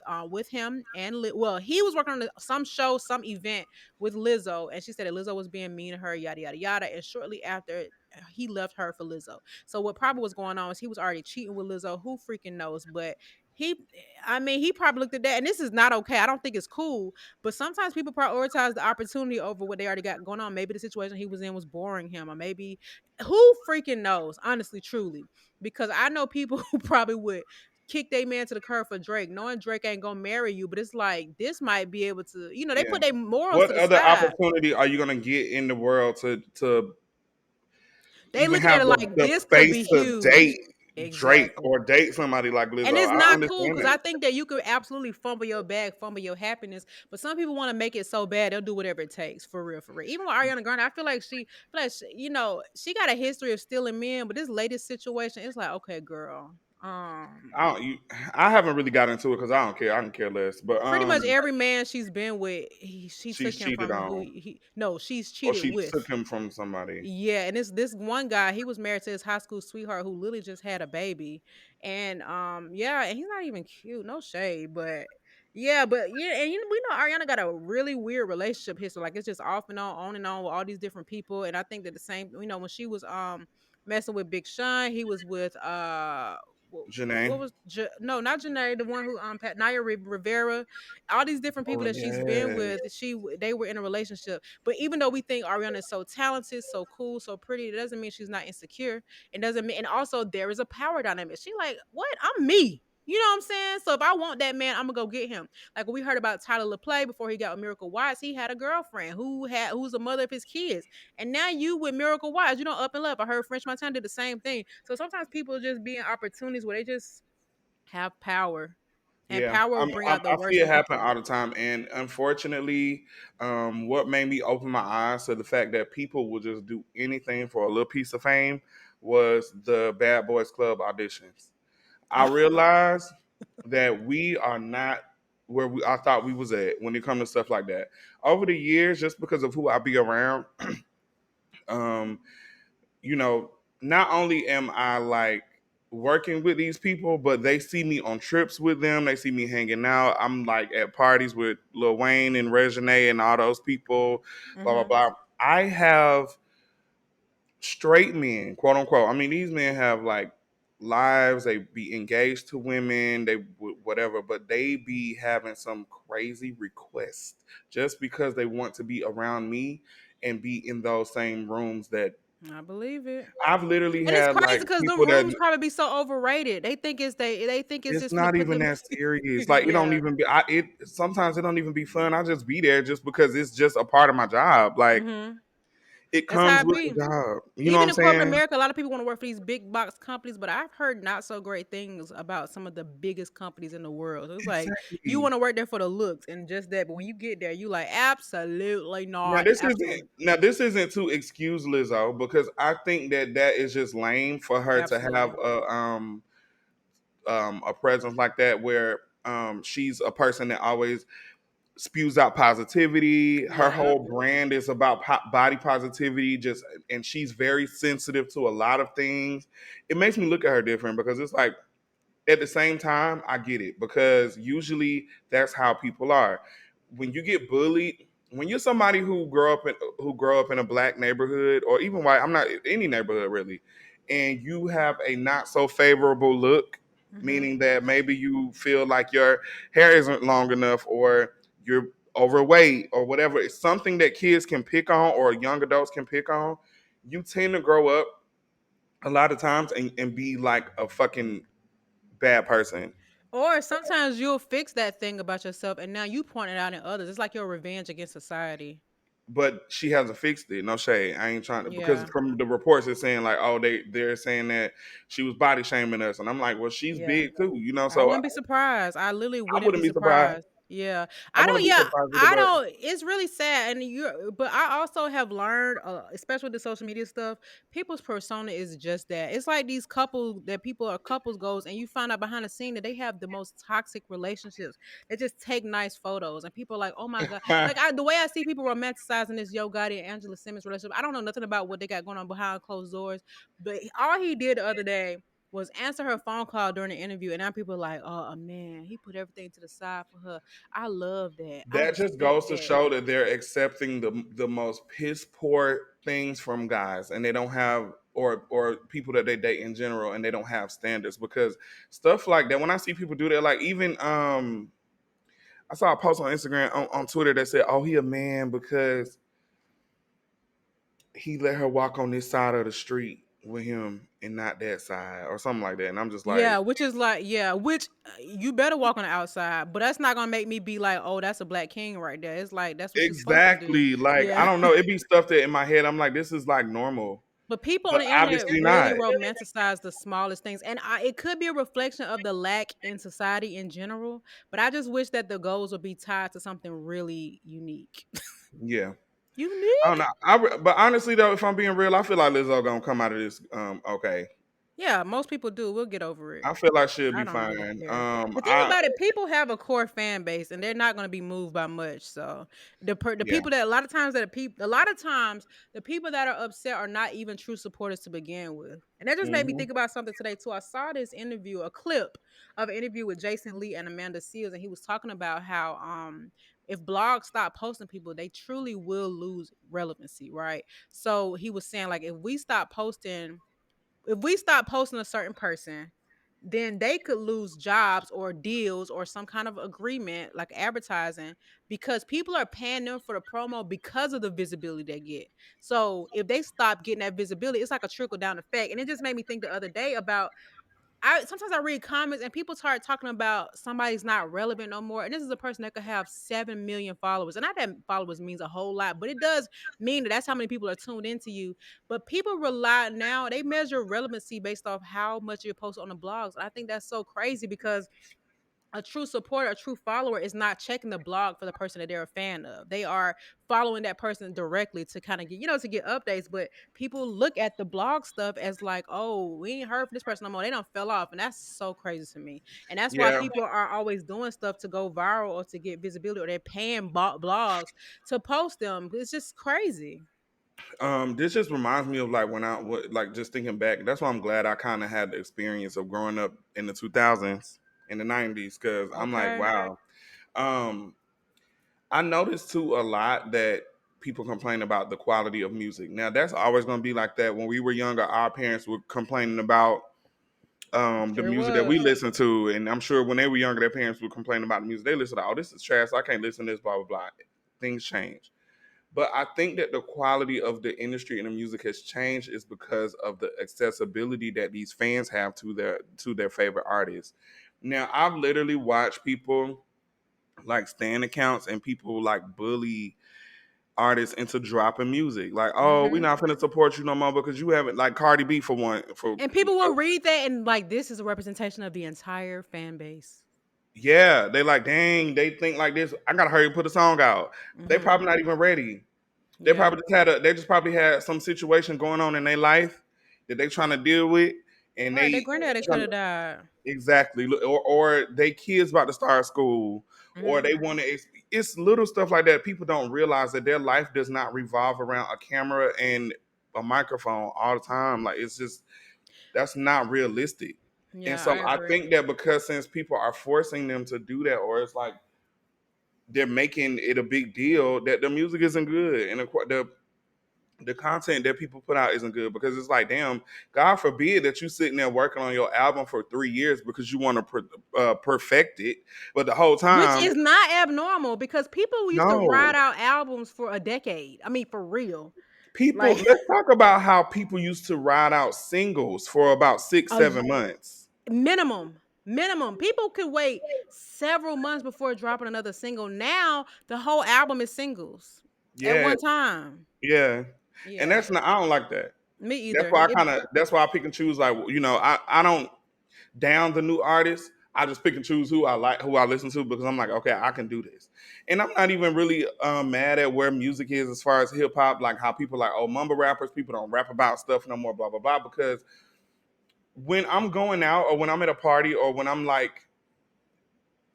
him and well, he was working on some show, some event with Lizzo, and she said that Lizzo was being mean to her, yada yada yada, and shortly after. He left her for Lizzo. So what probably was going on is he was already cheating with Lizzo. Who freaking knows? But he, I mean, he probably looked at that, and this is not okay. I don't think it's cool, but sometimes people prioritize the opportunity over what they already got going on. Maybe the situation he was in was boring him, or maybe who freaking knows, honestly, truly. Because I know people who probably would kick their man to the curb for Drake, knowing Drake ain't gonna marry you, but it's like this might be able to, they Yeah. put their morals What to the other side. opportunity are you gonna get in the world to They even look at have it like the this could space be to date huge. Drake Exactly. or date somebody like And Lizzo? it's I not cool understand because that. I think that you could absolutely fumble your bag, fumble your happiness. But some people want to make it so bad they'll do whatever it takes for real, for real. Even with Ariana Grande, I feel like she got a history of stealing men, but this latest situation, it's like, okay, girl, I don't. I haven't really got into it because I don't care. I can care less. But pretty much every man she's been with, she she's took him cheated from on, no, she's or cheated she with. took him from somebody. Yeah, and it's this one guy, he was married to his high school sweetheart who literally just had a baby. And yeah, and he's not even cute, no shade, but yeah, and we know Ariana got a really weird relationship history. Like it's just off and on and on with all these different people. And I think that the same, when she was messing with Big Sean, he was with what Janae. was no, not Janae, the one who Naya Rivera, all these different people Oh that she's been yeah, with, they were in a relationship. But even though we think Ariana is so talented, so cool, so pretty, it doesn't mean she's not insecure. It doesn't mean, and also there is a power dynamic. She like, what? I'm me. You know what I'm saying? So if I want that man, I'm gonna go get him. Like when we heard about Tyler LaPlay before he got with Miracle Watts, he had a girlfriend who's the mother of his kids. And now you with Miracle Watts, up and left. I heard French Montana did the same thing. So sometimes people just be in opportunities where they just have power. And yeah. power will bring out the I see worst it in happen people. all the time, and unfortunately, what made me open my eyes to the fact that people will just do anything for a little piece of fame was the Bad Boys Club auditions. I realized that we are not where I thought we was at when it comes to stuff like that. Over the years, just because of who I be around, um, you know, not only am I like working with these people, but they see me on trips with them. They see me hanging out. I'm like at parties with Lil Wayne and Regine and all those people, blah, blah, Hmm. blah. I have straight men, quote unquote. I mean, these men have like lives, they be engaged to women, they whatever, but they be having some crazy requests just because they want to be around me and be in those same rooms that I believe it. I've literally And it's had crazy like because them people that rooms probably be so overrated. They think it's it's just gonna not put even them. that serious. Like it don't Yeah. even be. It sometimes it don't even be fun. I just be there just because it's just a part of my job. Like Hmm. it That's how comes it with be. the job. You know what Even I'm in corporate saying? America, a lot of people want to work for these big box companies, but I've heard not so great things about some of the biggest companies in the world. So it's like you Exactly. want to work there for the looks and just that, but when you get there, you like absolutely Now not. this isn't Absolutely, now this isn't to excuse Lizzo because I think that that is just lame for her to have absolutely. a presence like that where she's a person that always spews out positivity. Her Yeah. whole brand is about body positivity. Just and she's very sensitive to a lot of things. It makes me look at her different because it's like at the same time, I get it because usually that's how people are. When you get bullied, when you're somebody who grow up in a black neighborhood or even white, I'm not any neighborhood really, and you have a not so favorable look, Hmm. meaning that maybe you feel like your hair isn't long enough or you're overweight or whatever. It's something that kids can pick on or young adults can pick on. You tend to grow up a lot of times and be like a fucking bad person. Or sometimes you'll fix that thing about yourself, and now you point it out in others. It's like your revenge against society. But she hasn't fixed it. No shade. I ain't trying to because Yeah. from the reports it's saying like, oh, they're saying that she was body shaming us, and I'm like, well, she's Yeah. big too, you know. I So wouldn't be surprised. I literally I wouldn't wouldn't be be surprised. surprised. Yeah. I I don't wouldn't be yeah, surprised either. I But don't it's really sad and you but I also have learned especially with the social media stuff, people's persona is just that. It's like these couple that people are couples goals and you find out behind the scene that they have the most toxic relationships. They just take nice photos and people are like, "Oh my god." Like the way I see people romanticizing this Yo Gotti and Angela Simmons relationship, I don't know nothing about what they got going on behind closed doors, but all he did the other day was answer her phone call during the interview, and now people are like, "Oh man, he put everything to the side for her." I love that. I that just respect goes to that. show that they're accepting the most piss poor things from guys, and they don't have or people that they date in general, and they don't have standards because stuff like that. When I see people do that, like even I saw a post on Instagram on Twitter that said, "Oh, he a man because he let her walk on this side of the street with him and not that side," or something like that. And I'm just Yeah, like, which is like, yeah, which you better walk on the outside, but that's not gonna make me be like, "Oh, that's a black king right there." It's like that's what you're supposed to do. exactly. Like I Yeah. don't know. It be stuff that in my head I'm like, this is like normal, But people on but the internet obviously really not. romanticize the smallest things, and it could be a reflection of the lack in society in general. But I just wish that the goals would be tied to something really unique. Yeah, I don't Unique? know. But honestly though, if I'm being real, I feel like Lizzo gonna come out of this. Okay, Yeah, most people do. We'll get over it. I feel like she'll I be don't really fine. care. The thing I about it, people have a core fan base, and they're not going to be moved by much. So the yeah. people that a lot of times the people that are upset are not even true supporters to begin with. And that just made me Hmm. think about something today too. I saw this interview, a clip of an interview with Jason Lee and Amanda Seals, and he was talking about how if blogs stop posting people, they truly will lose relevancy, right? So he was saying like if we stop posting a certain person, then they could lose jobs or deals or some kind of agreement like advertising because people are paying them for the promo because of the visibility they get. So if they stop getting that visibility, it's like a trickle down effect. And it just made me think the other day about I sometimes I read comments and people start talking about somebody's not relevant no more. And this is a person that could have 7 million followers. And not that followers means a whole lot, but it does mean that that's how many people are tuned into you. But people rely now, they measure relevancy based off how much you post on the blogs. And I think that's so crazy because a true supporter, a true follower is not checking the blog for the person that they're a fan of. They are following that person directly to kind of get, to get updates. But people look at the blog stuff as like, oh, we ain't heard from this person no more. They don't fell off. And that's so crazy to me. And that's why Yeah. people are always doing stuff to go viral or to get visibility or they're paying blogs to post them. It's just crazy. This just reminds me of like when like just thinking back. That's why I'm glad I kind of had the experience of growing up in the 2000s, in the 90s, because I'm like, Okay. wow. Um, I noticed too a lot that people complain about the quality of music. Now that's always going to be like that. When we were younger, our parents were complaining about the Sure music that we was. listen to, and I'm sure when they were younger, their parents would complain about the music they listen to. Oh, this is trash. I can't listen to this. Blah blah blah. Things change, but I think that the quality of the industry and the music has changed is because of the accessibility that these fans have to their favorite artists. Now, I've literally watched people like stan accounts and people like bully artists into dropping music. Like, oh, we're Hmm. not finna support you no more because you haven't, like Cardi B for one. For And people will read that and like this is a representation of the entire fan base. yeah, they like, dang, they think like this. I gotta hurry and put a song out. They Hmm. probably not even ready. Yeah. They just probably had some situation going on in their life that they trying to deal with, and Right. Their they granddaddy could trying to have died. exactly, or they kids about to start school, or Hmm. they want to. It's little stuff like that. People don't realize that their life does not revolve around a camera and a microphone all the time. Like it's just that's not realistic. And Yeah, so I I agree. think that because since people are forcing them to do that, or it's like they're making it a big deal that the music isn't good and the content that people put out isn't good because it's like, damn, God forbid that you sitting there working on your album for 3 years because you want to perfect it, but the whole Which time, is not abnormal because people used to ride no. out albums for a decade. I mean, for real. People, Like let's talk about how people used to ride out singles for about six, a 7 months. minimum. People could wait several months before dropping another single. Now the whole album is singles at Yeah, one time. yeah, and Yeah, that's not. I don't like that. me That's either. why I kind of. That's why I pick and choose. Like I don't down the new artists. I just pick and choose who I like, who I listen to, because I'm like, okay, I can do this. And I'm not even really mad at where music is as far as hip hop, like how people like, oh, mumble rappers, people don't rap about stuff no more, blah blah blah. Because when I'm going out or when I'm at a party or when I'm like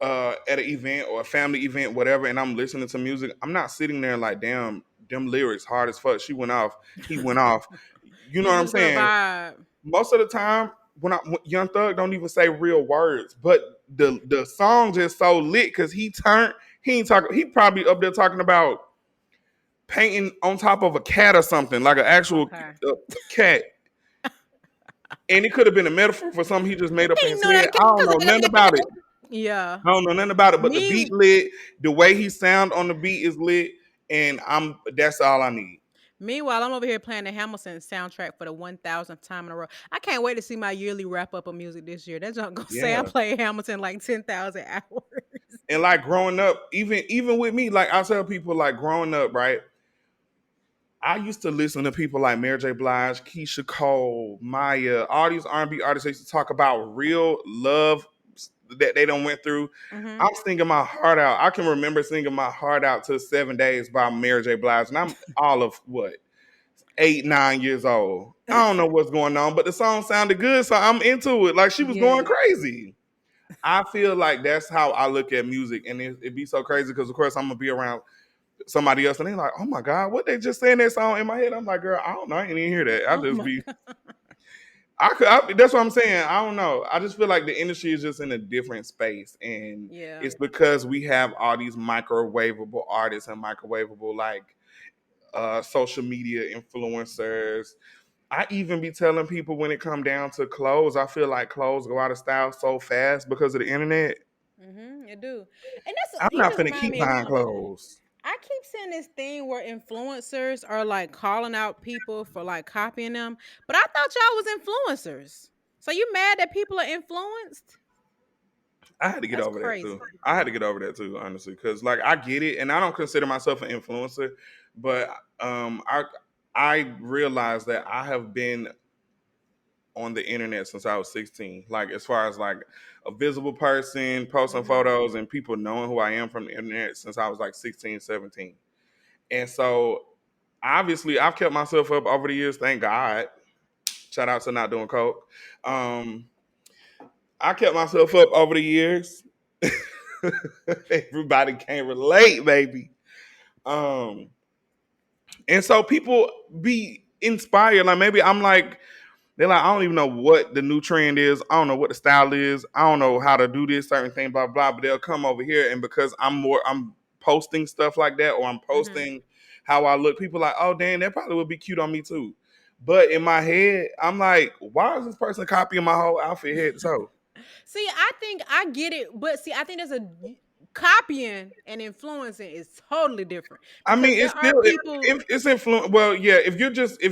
at an event or a family event, whatever, and I'm listening to music, I'm not sitting there like, damn, them lyrics hard as fuck. She went off, he went off. You know You what I'm just for the saying? vibe. Most of the time when Young Thug don't even say real words, but the song just so lit because he ain't talking, he probably up there talking about painting on top of a cat or something like an actual Okay. uh, cat, and it could have been a metaphor for something he just made up in He his know head. that I don't because know nothing about it. yeah. I don't know nothing about it, but the Me beat lit, the way he sound on the beat is lit, and that's all I need. Meanwhile, I'm over here playing the Hamilton soundtrack for the 1,000th time in a row. I can't wait to see my yearly wrap up of music this year. That's not gonna say I Yeah. play Hamilton like 10,000 hours. And like growing up, even with me, like I tell people, like growing up, right? I used to listen to people like Mary J. Blige, Keisha Cole, Maya, all these R&B artists. They used to talk about real love that they don't went through. Hmm. I'm singing my heart out. I can remember singing my heart out to 7 Days by Mary J. Blige, and I'm all of what 8, 9 years old. I don't know what's going on, but the song sounded good, so I'm into it. Like she was going Yeah. crazy. I feel like that's how I look at music, and it'd be so crazy because, of course, I'm gonna be around somebody else, and they're like, "Oh my god, what they just saying that song in my head?" I'm like, "Girl, I don't know. I didn't even hear that. I Oh just my be, god. that's what I'm saying. I don't know. I just feel like the industry is just in a different space, and Yeah. it's because we have all these microwavable artists and microwavable like social media influencers. I even be telling people when it come down to clothes, I feel like clothes go out of style so fast because of the internet. It do. And that's I'm you not just finna remind keep me of buying something. clothes. I keep seeing this thing where influencers are like calling out people for like copying them, but I thought y'all was influencers. So you mad that people are influenced? I had to get That's over that too. crazy. I had to get over that too, honestly, because like I get it, and I don't consider myself an influencer, but I realized that I have been on the internet since I was 16. Like as far as like a visible person, posting Hmm. photos, and people knowing who I am from the internet since I was like 16, 17. And so obviously I've kept myself up over the years, thank God. Shout out to not doing coke. Um, I kept myself up over the years. Everybody can relate, baby. Um, and so people be inspired. Like maybe I'm like, they're like, I don't even know what the new trend is. I don't know what the style is. I don't know how to do this certain thing, blah blah. But they'll come over here, and because I'm posting stuff like that, or I'm Hmm. posting how I look, people like, oh damn, that probably would be cute on me too. But in my head, I'm like, why is this person copying my whole outfit head to toe? See, I think I get it, but see, I think there's a copying and influencing is totally different I because mean, there it's are still people. it's influence. Well, yeah, if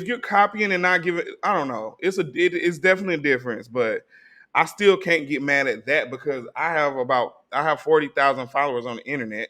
you're copying and not giving, I don't know. It's definitely a difference, but I still can't get mad at that because I have 40,000 followers on the internet.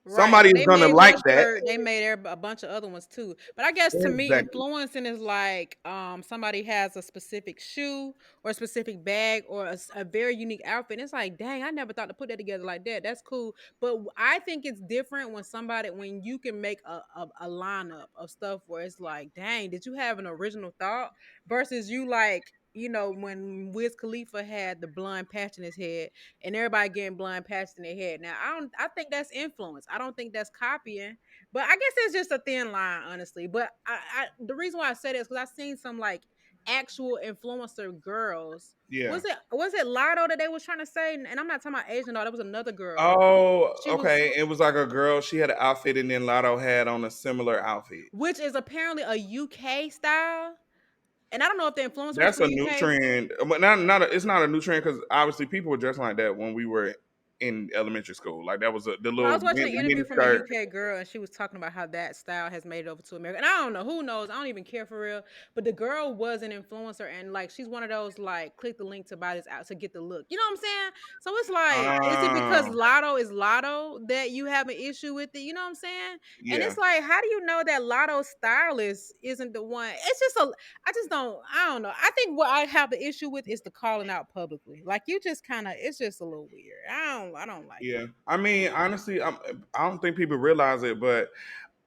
Right. Somebody So is they gonna made like one that. shirt, they made a bunch of other ones too. But I guess to me, Exactly. influencing is like somebody has a specific shoe or a specific bag or a very unique outfit. And it's like, dang, I never thought to put that together like that. That's cool. But I think it's different when you can make a lineup of stuff where it's like, dang, did you have an original thought versus you like. When Wiz Khalifa had the blonde patch in his head, and everybody getting blind patches in their head. Now, I think that's influence. I don't think that's copying. But I guess it's just a thin line, honestly. But the reason why I say this because I've seen some like actual influencer girls. Yeah. Was it Lotto that they was trying to say? And I'm not talking about Asian though. That was another girl. Oh, She was, okay. It was like a girl. She had an outfit, and then Lotto had on a similar outfit. which is apparently a UK style. And I don't know if the influencer was That's from a the new UK. trend, but it's not a new trend because obviously people were dressing like that when we were in elementary school. Like that was the Well, I little was watching an mini interview from a skirt. UK girl, and she was talking about how that style has made it over to America. And I don't know, who knows? I don't even care for real. But the girl was an influencer, and like she's one of those like click the link to buy this out to get the look. You know what I'm saying? So it's like, is it because Um, Lotto is Lotto that you have an issue with it? You know what I'm saying? And yeah, it's like, how do you know that Lotto stylist isn't the one? I just don't. I don't know. I think what I have the issue with is the calling out publicly. Like you just kind of, it's just a little weird. I don't like yeah. it. I mean, honestly, I don't think people realize it, but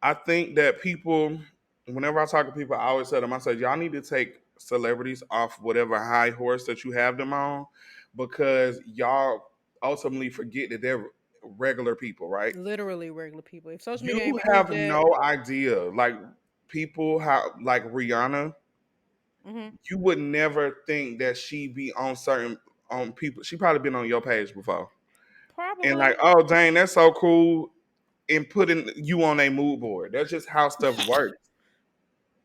I think that people, whenever I talk to people, I always tell them, I said, y'all need to take celebrities off whatever high horse that you have them on, because y'all ultimately forget that they're regular people, right? Literally regular people. If social media You ain't proved have that, no idea. Like people how like Rihanna, hmm you would never think that she be on certain on people. She probably been on your page before. And like, probably. oh dang, that's so cool. And putting you on a mood board. That's just how stuff works.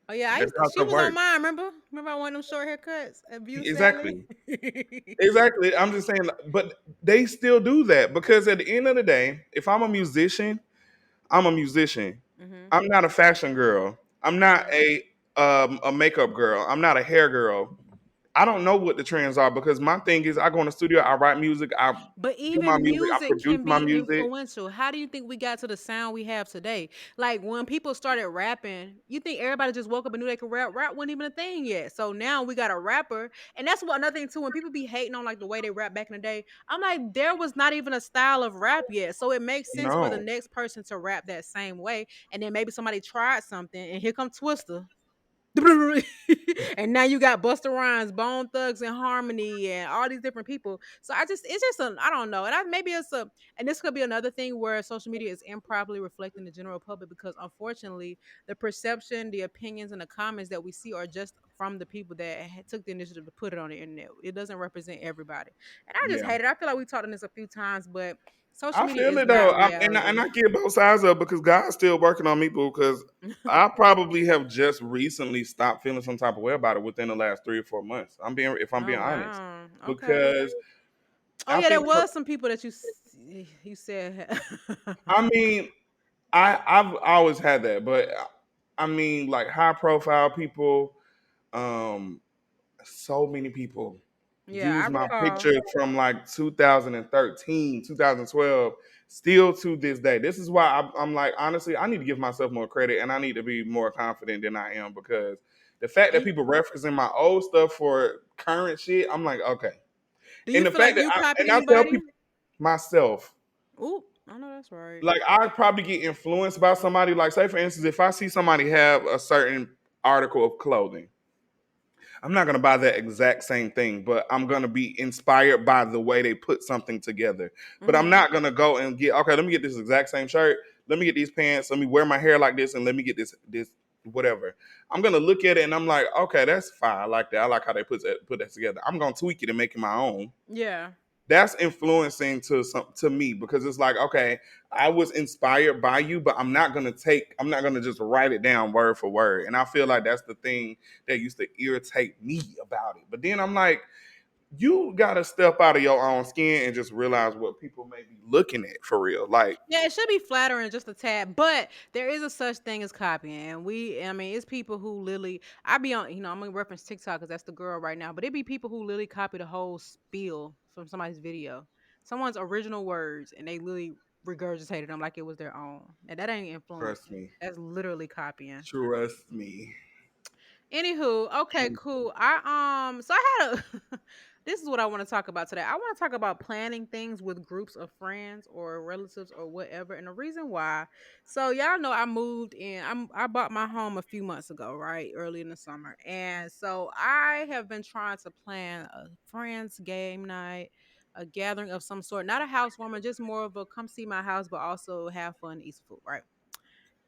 Oh yeah, That's how she stuff was on works. mine. Remember I wanted them short haircuts at View Sally. Exactly. Exactly. I'm just saying, but they still do that because at the end of the day, if I'm a musician, I'm a musician. hmm I'm not a fashion girl. I'm not Right. a makeup girl. I'm not a hair girl. I don't know what the trends are because my thing is I go in the studio, I write music, I But do my even music, I music produce can my be music. influential. How do you think we got to the sound we have today? Like when people started rapping, you think everybody just woke up and knew they could rap? Rap wasn't even a thing yet. So now we got a rapper, and that's what another thing too. When people be hating on like the way they rap back in the day, I'm like, there was not even a style of rap yet. So it makes sense for the No. next person to rap that same way, and then maybe somebody tried something, and here come Twister. And now you got Busta Rhymes, Bone Thugs and Harmony, and all these different people. So it's just I don't know, and maybe and this could be another thing where social media is improperly reflecting the general public because unfortunately, the perception, the opinions, and the comments that we see are just from the people that took the initiative to put it on the internet. It doesn't represent everybody, and I just Yeah. hate it. I feel like we talked on this a few times, but social I media feel is it though. not And reality. I get both sides of it because God's still working on me because I probably have just recently stopped feeling some type of way about it within the last 3 or 4 months. If I'm Oh being honest. wow, okay. Because Oh I yeah, there think was some people that you said. I mean, I've always had that, but I mean like high profile people, um, so many people Yeah, I use my recall. pictures from like 2013, 2012, still to this day. This is why I'm like, honestly, I need to give myself more credit and I need to be more confident than I am because the fact that And people referencing my old stuff for current shit, I'm like, okay. do And you the feel fact like that you copy I tell anybody? people myself, Ooh, I know that's right. like I probably get influenced by somebody. Like, say for instance, if I see somebody have a certain article of clothing, I'm not gonna buy that exact same thing, but I'm gonna be inspired by the way they put something together. But I'm Mm-hmm. not gonna go and get okay. Let me get this exact same shirt. Let me get these pants. Let me wear my hair like this, and let me get this whatever. I'm gonna look at it and I'm like, okay, that's fine. I like that. I like how they put that together. I'm gonna tweak it and make it my own. Yeah. that's influencing to me because it's like, okay, I was inspired by you, but I'm not gonna just write it down word for word. And I feel like that's the thing that used to irritate me about it. But then I'm like, you gotta step out of your own skin and just realize what people may be looking at for real. Like, Yeah, it should be flattering just a tad, but there is a such thing as copying. And I mean, it's people who literally, I be on, I'm gonna reference TikTok because that's the girl right now, but it be people who literally copy the whole spiel from somebody's video, someone's original words, and they literally regurgitated them like it was their own. And that ain't trust influencing. me, That's literally copying. trust me. Anywho, okay, cool. So I had a. This is what I want to talk about today. I want to talk about planning things with groups of friends or relatives or whatever, and the reason why. So y'all know I moved in. I bought my home a few months ago, right, early in the summer, and so I have been trying to plan a friends game night, a gathering of some sort, not a housewarming, just more of a come see my house, but also have fun, eat some food, right?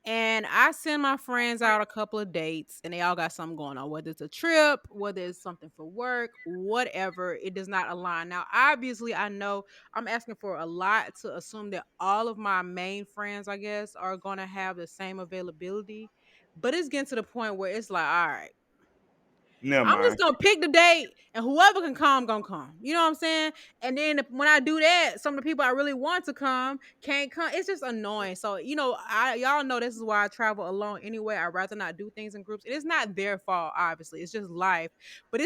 And I send my friends out a couple of dates and they all got something going on, whether it's a trip, whether it's something for work, whatever, it does not align. Now, obviously, I know I'm asking for a lot to assume that all of my main friends, I guess, are going to have the same availability. But it's getting to the point where it's like, all right, Never I'm just mind. gonna pick the date, and whoever can come, gonna come. You know what I'm saying? And then when I do that, some of the people I really want to come can't come. It's just annoying. So y'all know this is why I travel alone anyway. I'd rather not do things in groups. It's not their fault, obviously. It's just life. But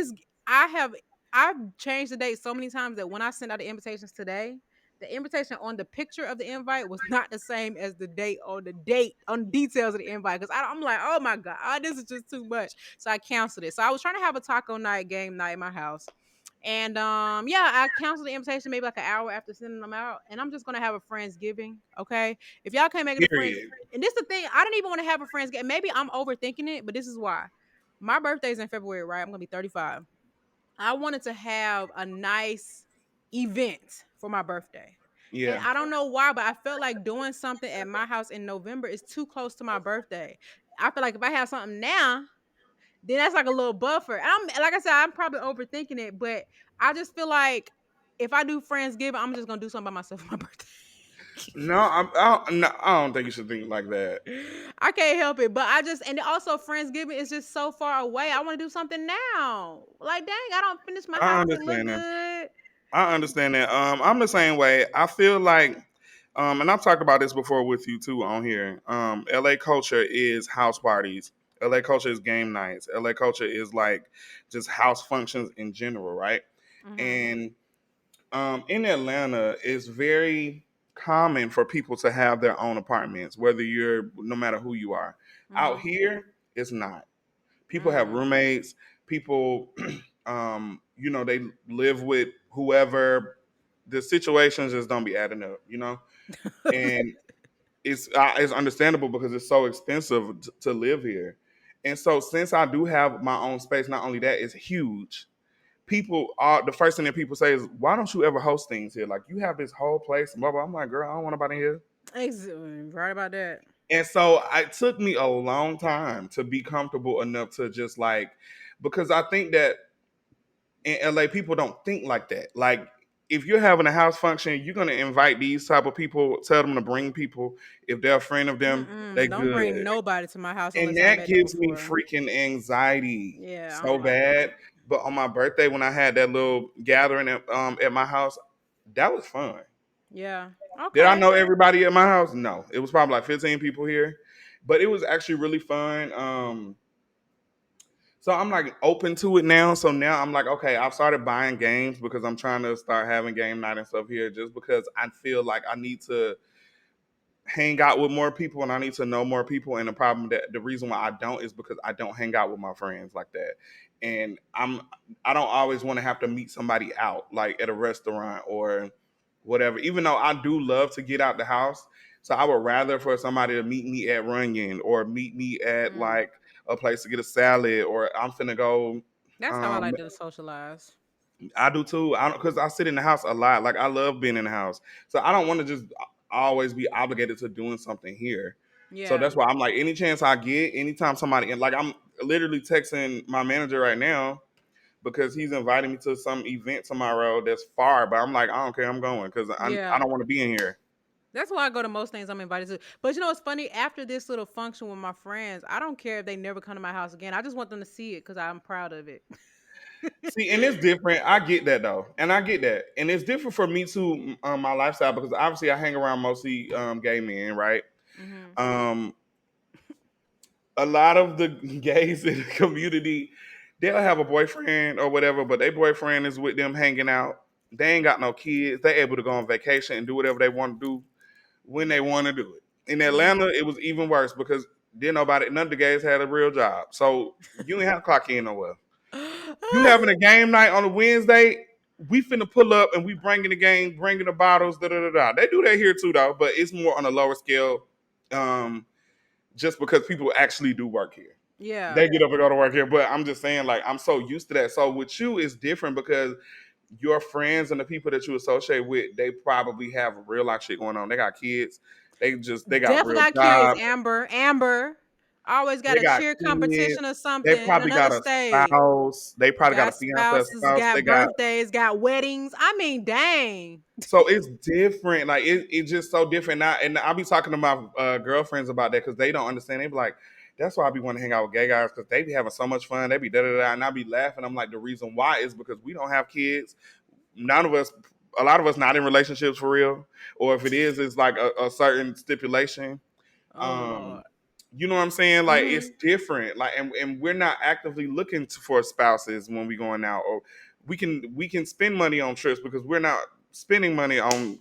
I have I've changed the date so many times that when I sent out the invitations today, the invitation on the picture of the invite was not the same as the date on the details of the invite. Because I'm like, oh my god, this is just too much. So I canceled it. So I was trying to have a taco night game night in my house. And yeah, I canceled the invitation maybe like an hour after sending them out. And I'm just gonna have a Friendsgiving. Okay. If y'all can't make it a friends, Period. and this is the thing, I don't even want to have a Friendsgiving. Maybe I'm overthinking it, but this is why. My birthday's in February, right? I'm gonna be 35. I wanted to have a nice event for my birthday. And Yeah. I don't know why, but I felt like doing something at my house in November is too close to my birthday. I feel like if I have something now, then that's like a little buffer. And I'm like I said, I'm probably overthinking it, but I just feel like if I do Friendsgiving, I'm just gonna do something by myself for my birthday. No, no, I don't think you should think like that. I can't help it, but and also Friendsgiving is just so far away. I want to do something now. Like, dang, I don't finish my I house and look understand that. good. I understand that. I'm the same way. I feel like, and I've talked about this before with you too on here. LA culture is house parties. LA culture is game nights. LA culture is like just house functions in general, right? Hmm. And in Atlanta, it's very common for people to have their own apartments, whether you're no matter who you are. Out Hmm. here, it's not. People have Mm. roommates. People, they live with whoever. The situations just don't be adding up, and it's understandable because it's so expensive to live here. And so, since I do have my own space, not only that, it's huge. People are the first thing that people say is, "Why don't you ever host things here? Like you have this whole place." Blah blah. I'm like, girl, I don't want nobody here. Right about that. And so it took me a long time to be comfortable enough to just like, because I think that in LA people don't think like that. Like if you're having a house function, you're gonna invite these type of people, tell them to bring people. If they're a friend of them, they Mm-mm. Don't bring good. nobody to my house And unless I that met them gives me before. freaking anxiety Yeah, I so don't like bad. that. But on my birthday, when I had that little gathering at my house, that was fun. Yeah. Did I Okay. know everybody at my house? No, it was probably like 15 people here, but it was actually really fun. So I'm like open to it now. So now I'm like, okay, I've started buying games because I'm trying to start having game night and stuff here, just because I feel like I need to hang out with more people and I need to know more people. And the reason why I don't is because I don't hang out with my friends like that. And I don't always want to have to meet somebody out like at a restaurant or whatever. Even though I do love to get out the house, so I would rather for somebody to meet me at Runyon or meet me at Mm. like a place to get a salad or I'm finna go. That's how I Um, like to socialize. I do too. I don't because I sit in the house a lot. Like I love being in the house, so I don't want to just always be obligated to doing something here. So Yeah. that's why I'm like, any chance I get, anytime somebody and like I'm literally texting my manager right now because he's inviting me to some event tomorrow that's far. But I'm like, I don't care, I'm going because I Yeah. don't want to be in here. That's why I go to most things I'm invited to. But you know what's funny? After this little function with my friends, I don't care if they never come to my house again. I just want them to see it because I'm proud of it. See, and it's different. I get that though, and I get that, and it's different for me too. My lifestyle because obviously I hang around mostly gay men, right? Hmm. Um, a lot of the gays in the community, they'll have a boyfriend or whatever, but their boyfriend is with them hanging out. They ain't got no kids. They able to go on vacation and do whatever they want to do when they want to do it. In Atlanta, Hmm. it was even worse because then nobody, none of the gays had a real job, so you ain't have to clock in nowhere. You having a game night on a Wednesday, we finna pull up and we bringing the game, bringing the bottles, da da da da. They do that here too, though, but it's more on a lower scale, um, just because people actually do work here. Yeah. They get up and go to work here, but I'm just saying, like, I'm so used to that. So with you, it's different because your friends and the people that you associate with, they probably have real life shit going on. They got kids. They got Definitely real got kids, jobs. Amber. Amber. Always got They a got cheer kids. competition or They something in probably another got a state. spouse. They probably got a Got fiance, a spouses, spouse. They got got birthdays, got weddings. I mean, dang. so it's different. Like it's just so different. Now, and I'll be talking to my girlfriends about that because they don't understand. They be like, "That's why I be wanting to hang out with gay guys because they be having so much fun. They be da da da," and I be laughing. I'm like, the reason why is because we don't have kids. None of us, a lot of us, not in relationships for real. Or if it is, it's like a certain stipulation. Oh Um, Lord. you know what I'm saying? Like it's Hmm. different. Like and we're not actively looking for spouses when we going out, or we can spend money on trips because we're not spending money on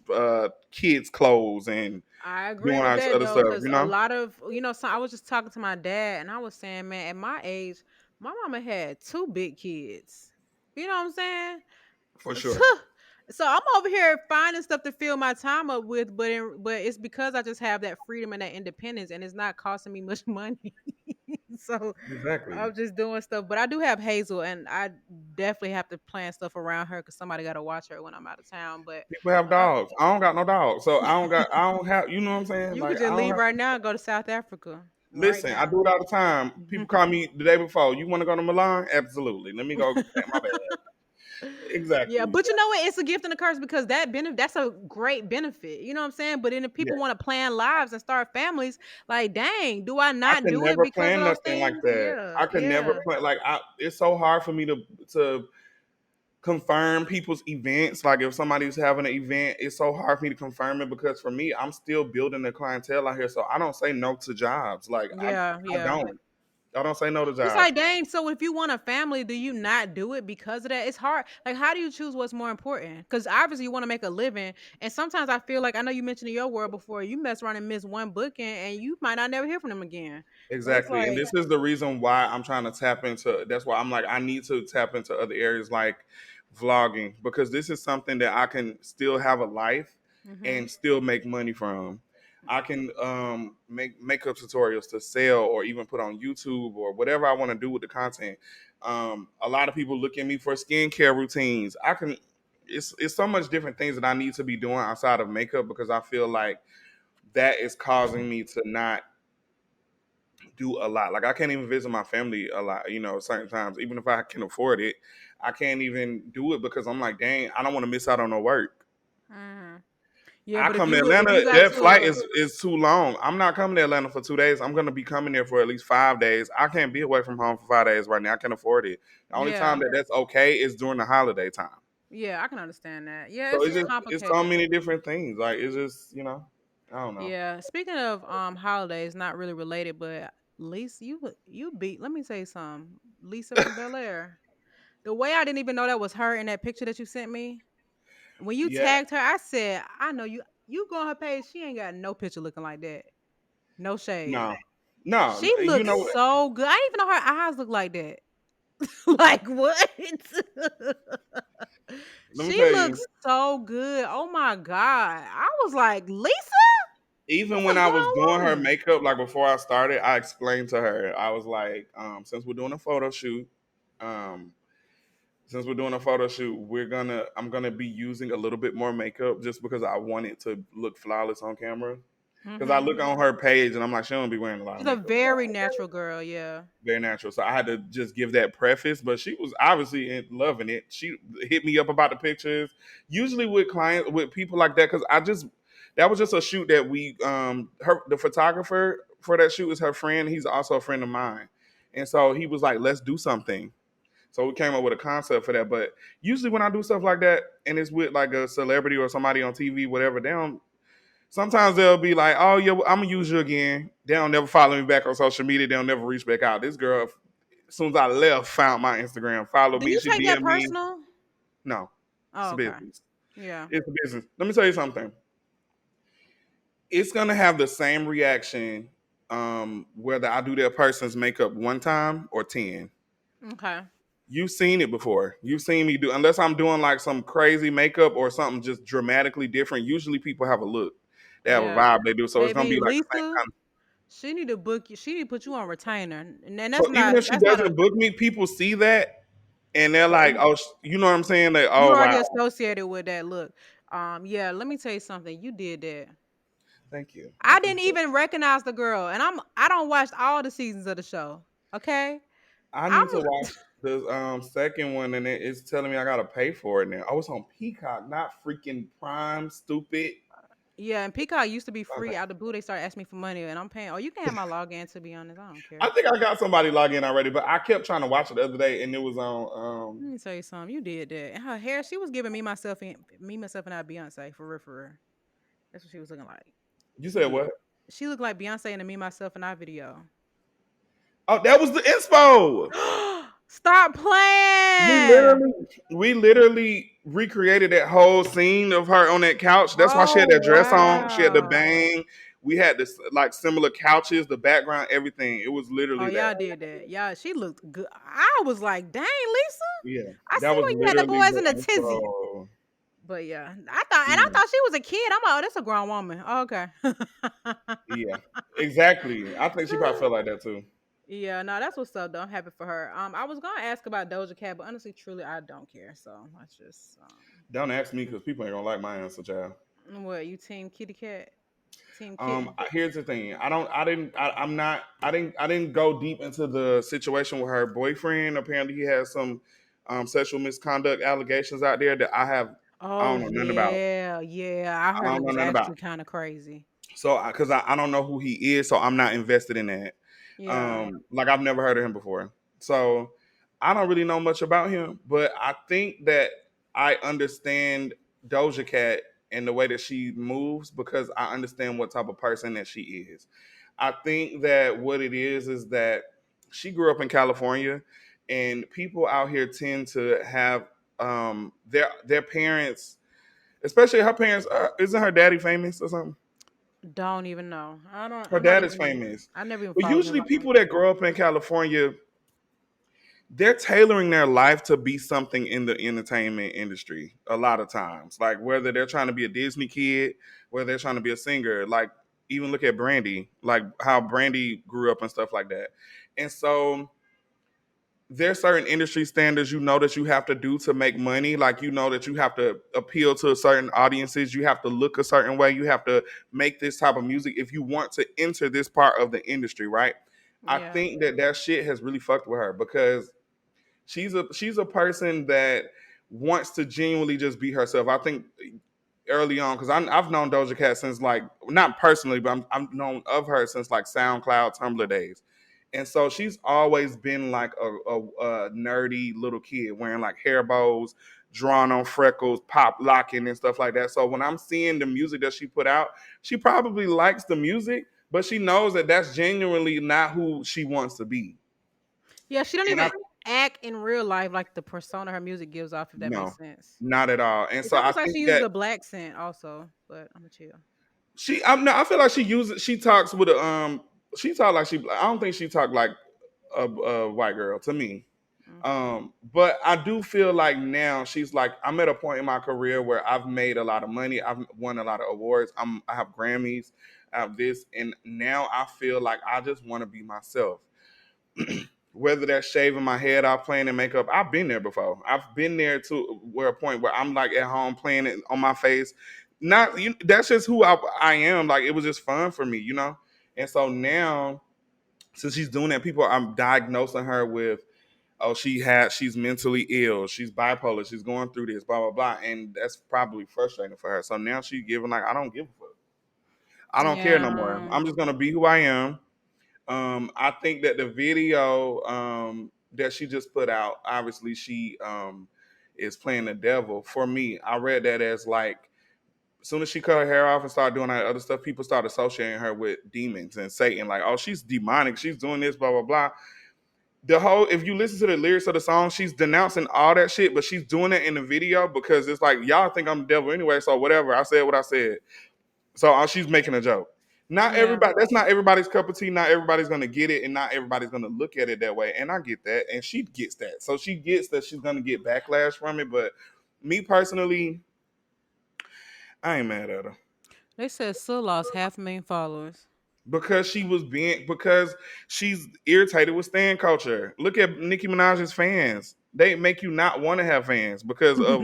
kids' clothes and I agree doing with all this that other though, stuff. because You a know, lot of so I was just talking to my dad, and I was saying, man, at my age, my mama had two big kids. You know what I'm saying? for So, sure. so I'm over here finding stuff to fill my time up with, but it's because I just have that freedom and that independence, and it's not costing me much money. So Exactly. I'm just doing stuff. But I do have Hazel, and I definitely have to plan stuff around her because somebody got to watch her when I'm out of town. But People have uh, dogs. I don't got no dogs, so I don't have. You know what I'm saying? you could Like just I don't leave have. right now and go to South Africa right Listen, I now. do it all the time. People call me the day before. You want to go to Milan? Absolutely. Let me go pack my bag. Yeah, Exactly. but you know what? It's a gift and a curse because that's a great benefit. You know what I'm saying? But then if Yeah. people want to plan lives and start families, like, dang, do I I not could do it never because of plan those nothing like things? that. Yeah, I could never yeah, plan like it's so hard for me to confirm people's events. Like if somebody's having an event, it's so hard for me to confirm it because for me, I'm still building the clientele out here. So I don't say no to jobs. Like yeah, I yeah. don't. I don't say no to It's jobs. like, dang. So if you want a family, do you not do it because of that? It's hard. Like, how do you choose what's more important? Because obviously you want to make a living, and sometimes I feel like I know you mentioned in your world before, you mess around and miss one booking, and you might not never hear from them again. So it's Exactly. And like, this is the reason why I'm trying to tap into that's why I'm like I need to tap into other areas like vlogging because this is something that I can still have a life mm-hmm, and still make money from. I can make makeup tutorials to sell or even put on YouTube or whatever I want to do with the content. A lot of people look at me for skincare routines. I can it's so much different things that I need to be doing outside of makeup because I feel like that is causing me to not do a lot. Like I can't even visit my family a lot, certain times. Even if I can afford it, I can't even do it because I'm like, dang, I don't want to miss out on no work. mm-hmm. Yeah, I but come to if Atlanta, you got that flight to is too long. I'm not coming to Atlanta for 2 days. I'm gonna be coming there for at least 5 days. I can't be away from home for 5 days right now. I can't afford it. The only time yeah. that that's okay is during the holiday time. Yeah, I can understand that. Yeah, So it's it's just just it's so complicated. many different things. Like it's just I don't know. Yeah. Speaking of holidays, not really related, but Lisa, you beat. Let me say something. Lisa from Bel Air. The way I didn't even know that was her in that picture that you sent me. When you Yeah, tagged her, I said, I know you. You go on her page. She ain't got no picture looking like that. No shade. no, no. She You looks know what? so good. I didn't even know her eyes look like that. Like what? Let me She tell you. looks so good. Oh my god. I was like, Lisa, Even when that's a I was doing grown her woman. makeup, like before I started, I explained to her, I was like, since we're doing a photo shoot, um, I'm gonna be using a little bit more makeup just because I want it to look flawless on camera. because I Mm-hmm. look on her page and I'm like, she don't be wearing a lot of She's a makeup. very natural girl. Yeah. Very natural. So I had to just give that preface, but she was obviously loving it. She hit me up about the pictures. Usually with clients, with people like that, because I just that was just a shoot that we her the photographer for that shoot is her friend. He's also a friend of mine, and so he was like, "Let's do something." So we came up with a concept for that. But usually when I do stuff like that, and it's with like a celebrity or somebody on TV, whatever, they don't. Sometimes they'll be like, "Oh yeah, well, I'm gonna use you again." They don't never follow me back on social media. They don't never reach back out. This girl, as soon as I left, found my Instagram, followed Do me. you She take that DM me. personal? No, it's Oh, a okay. business. Yeah. It's a business. Let me tell you something. It's gonna have the same reaction whether I do that person's makeup one time or 10. Okay. You've seen it before. You've seen me do, unless I'm doing like some crazy makeup or something just dramatically different. Usually people have a look, they have a Yeah. vibe they do. So it's gonna Baby, be like the same Lisa, kind. she need to book you. She need to put you on retainer. And then So even if she that's not a doesn't book me, people see that and they're but like, "Oh, you know what I'm saying?" Like, you "Oh, already wow, associated with that look. Yeah, let me tell you something. You did that. thank you, I I didn't appreciate it." even recognize the girl, and I don't watch all the seasons of the show. Okay, I I'm need to watch the second one, and it's telling me I gotta pay for it now. Oh, it's on Peacock, not freaking Prime. Stupid. yeah. And Peacock used to be Okay. free. Out the blue, they started asking me for money, and I'm paying. Oh, you can have my login. To be honest, I don't I care. think I got somebody log in already, but I kept trying to watch it the other day, and it was on. Let me tell you something. You did that. And her hair, she was giving me, myself, and I Beyonce for real, for real. That's what she was looking like. You You said did. what? She looked like Beyonce in the Me, Myself, and I video. Oh, that was the inspo. Stop We playing. literally, we literally recreated that whole scene of her on that couch. That's why she had Oh that dress on. She had the wow. bang. We had this like similar couches, the background, everything. It was Oh, literally that. y'all did that. Yeah, she looked good. I was like, dang, Lisa. Yeah, I that see was when you had the literally boys in the a tizzy. intro. But yeah, I Yeah, thought she was a kid. I'm like, oh, that's a grown woman. Oh, okay. yeah, exactly. I think she probably felt like that too. Yeah, no, that's what's up though. I'm happy for her. I was gonna ask about Doja Cat, but honestly, truly, I don't care. So let's just Don't ask me because people ain't gonna like my answer, child. what you team kitty cat, team kitten. Here's the thing. I don't. I didn't. I'm not. I didn't. I didn't go deep into the situation with her boyfriend. Apparently, he has some sexual misconduct allegations out there that I have. I Oh don't know nothing about. yeah, yeah. I I heard don't it know was nothing about. actually kind of crazy. So, because I don't know who he is, so I'm not invested in that. Yeah, Like I've never heard of him before, so I don't really know much about him. But I think that I understand Doja Cat and the way that she moves because I understand what type of person that she is. I think that what it is that she grew up in California, and people out here tend to have their parents, especially her parents. Isn't her daddy famous or something? don't even know. I don't. Her I'm not dad is even. famous. I never even But followed him usually like that. people that grow up in California, they're tailoring their life to be something in the entertainment industry a lot of times. Like whether they're trying to be a Disney kid, whether they're trying to be a singer, like even look at Brandy, like how Brandy grew up and stuff like that. And so there's certain industry standards you know that you have to do to make money. Like you know that you have to appeal to certain audiences. You have to look a certain way. You have to make this type of music if you want to enter this part of the industry, right? I Yeah. think that shit has really fucked with her because she's a person that wants to genuinely just be herself. I think early on because I've known Doja Cat since like not personally, but I've known of her since like SoundCloud, Tumblr days, and so she's always been like a nerdy little kid wearing like hair bows, drawn on freckles, pop locking and stuff like that. So when I'm seeing the music that she put out, she probably likes the music, but she knows that that's genuinely not who she wants to be. Yeah, she don't And I even act in real life like the persona her music gives off, if that makes no, sense. not at all. And It's so I almost like think she uses that a black scent also, but I'm a chill. I feel like she uses she talks with a she talk like she I don't think she talk like a white girl to me. Okay. But I do feel like now she's like I'm at a point in my career where I've made a lot of money. I've won a lot of awards. I have Grammys. I have this, and now I feel like I just want to be myself. Whether that's shaving my head off, playing in makeup, I've been there before. I've been there to where a point where I'm like at home playing it on my face, not you, that's just who I am. Like it was just fun for me, you know. And so now, since she's doing that, people I'm diagnosing her with, oh, she's mentally ill, she's bipolar, she's going through this, blah blah blah, and that's probably frustrating for her. So now she's giving like, I don't give a fuck. I don't care no more. Yeah. I'm just gonna be who I am. I think that the video that she just put out, obviously she is playing the devil. For me, I read that as like, as soon as she cut her hair off and started doing that other stuff, people started associating her with demons and Satan. Like, oh, she's demonic. She's doing this, blah, blah, blah. The whole, if you listen to the lyrics of the song, she's denouncing all that shit, but she's doing it in the video because it's like, y'all think I'm the devil anyway, so whatever. I said what I said. So she's making a joke. Not Yeah. everybody, that's not everybody's cup of tea. Not everybody's going to get it, and not everybody's going to look at it that way. And I get that. And she gets that. So she gets that she's going to get backlash from it. But me personally, I ain't mad at her. They said Sia lost 500,000 followers. Because she's irritated with stan culture. Look at Nicki Minaj's fans. They make you not want to have fans because of,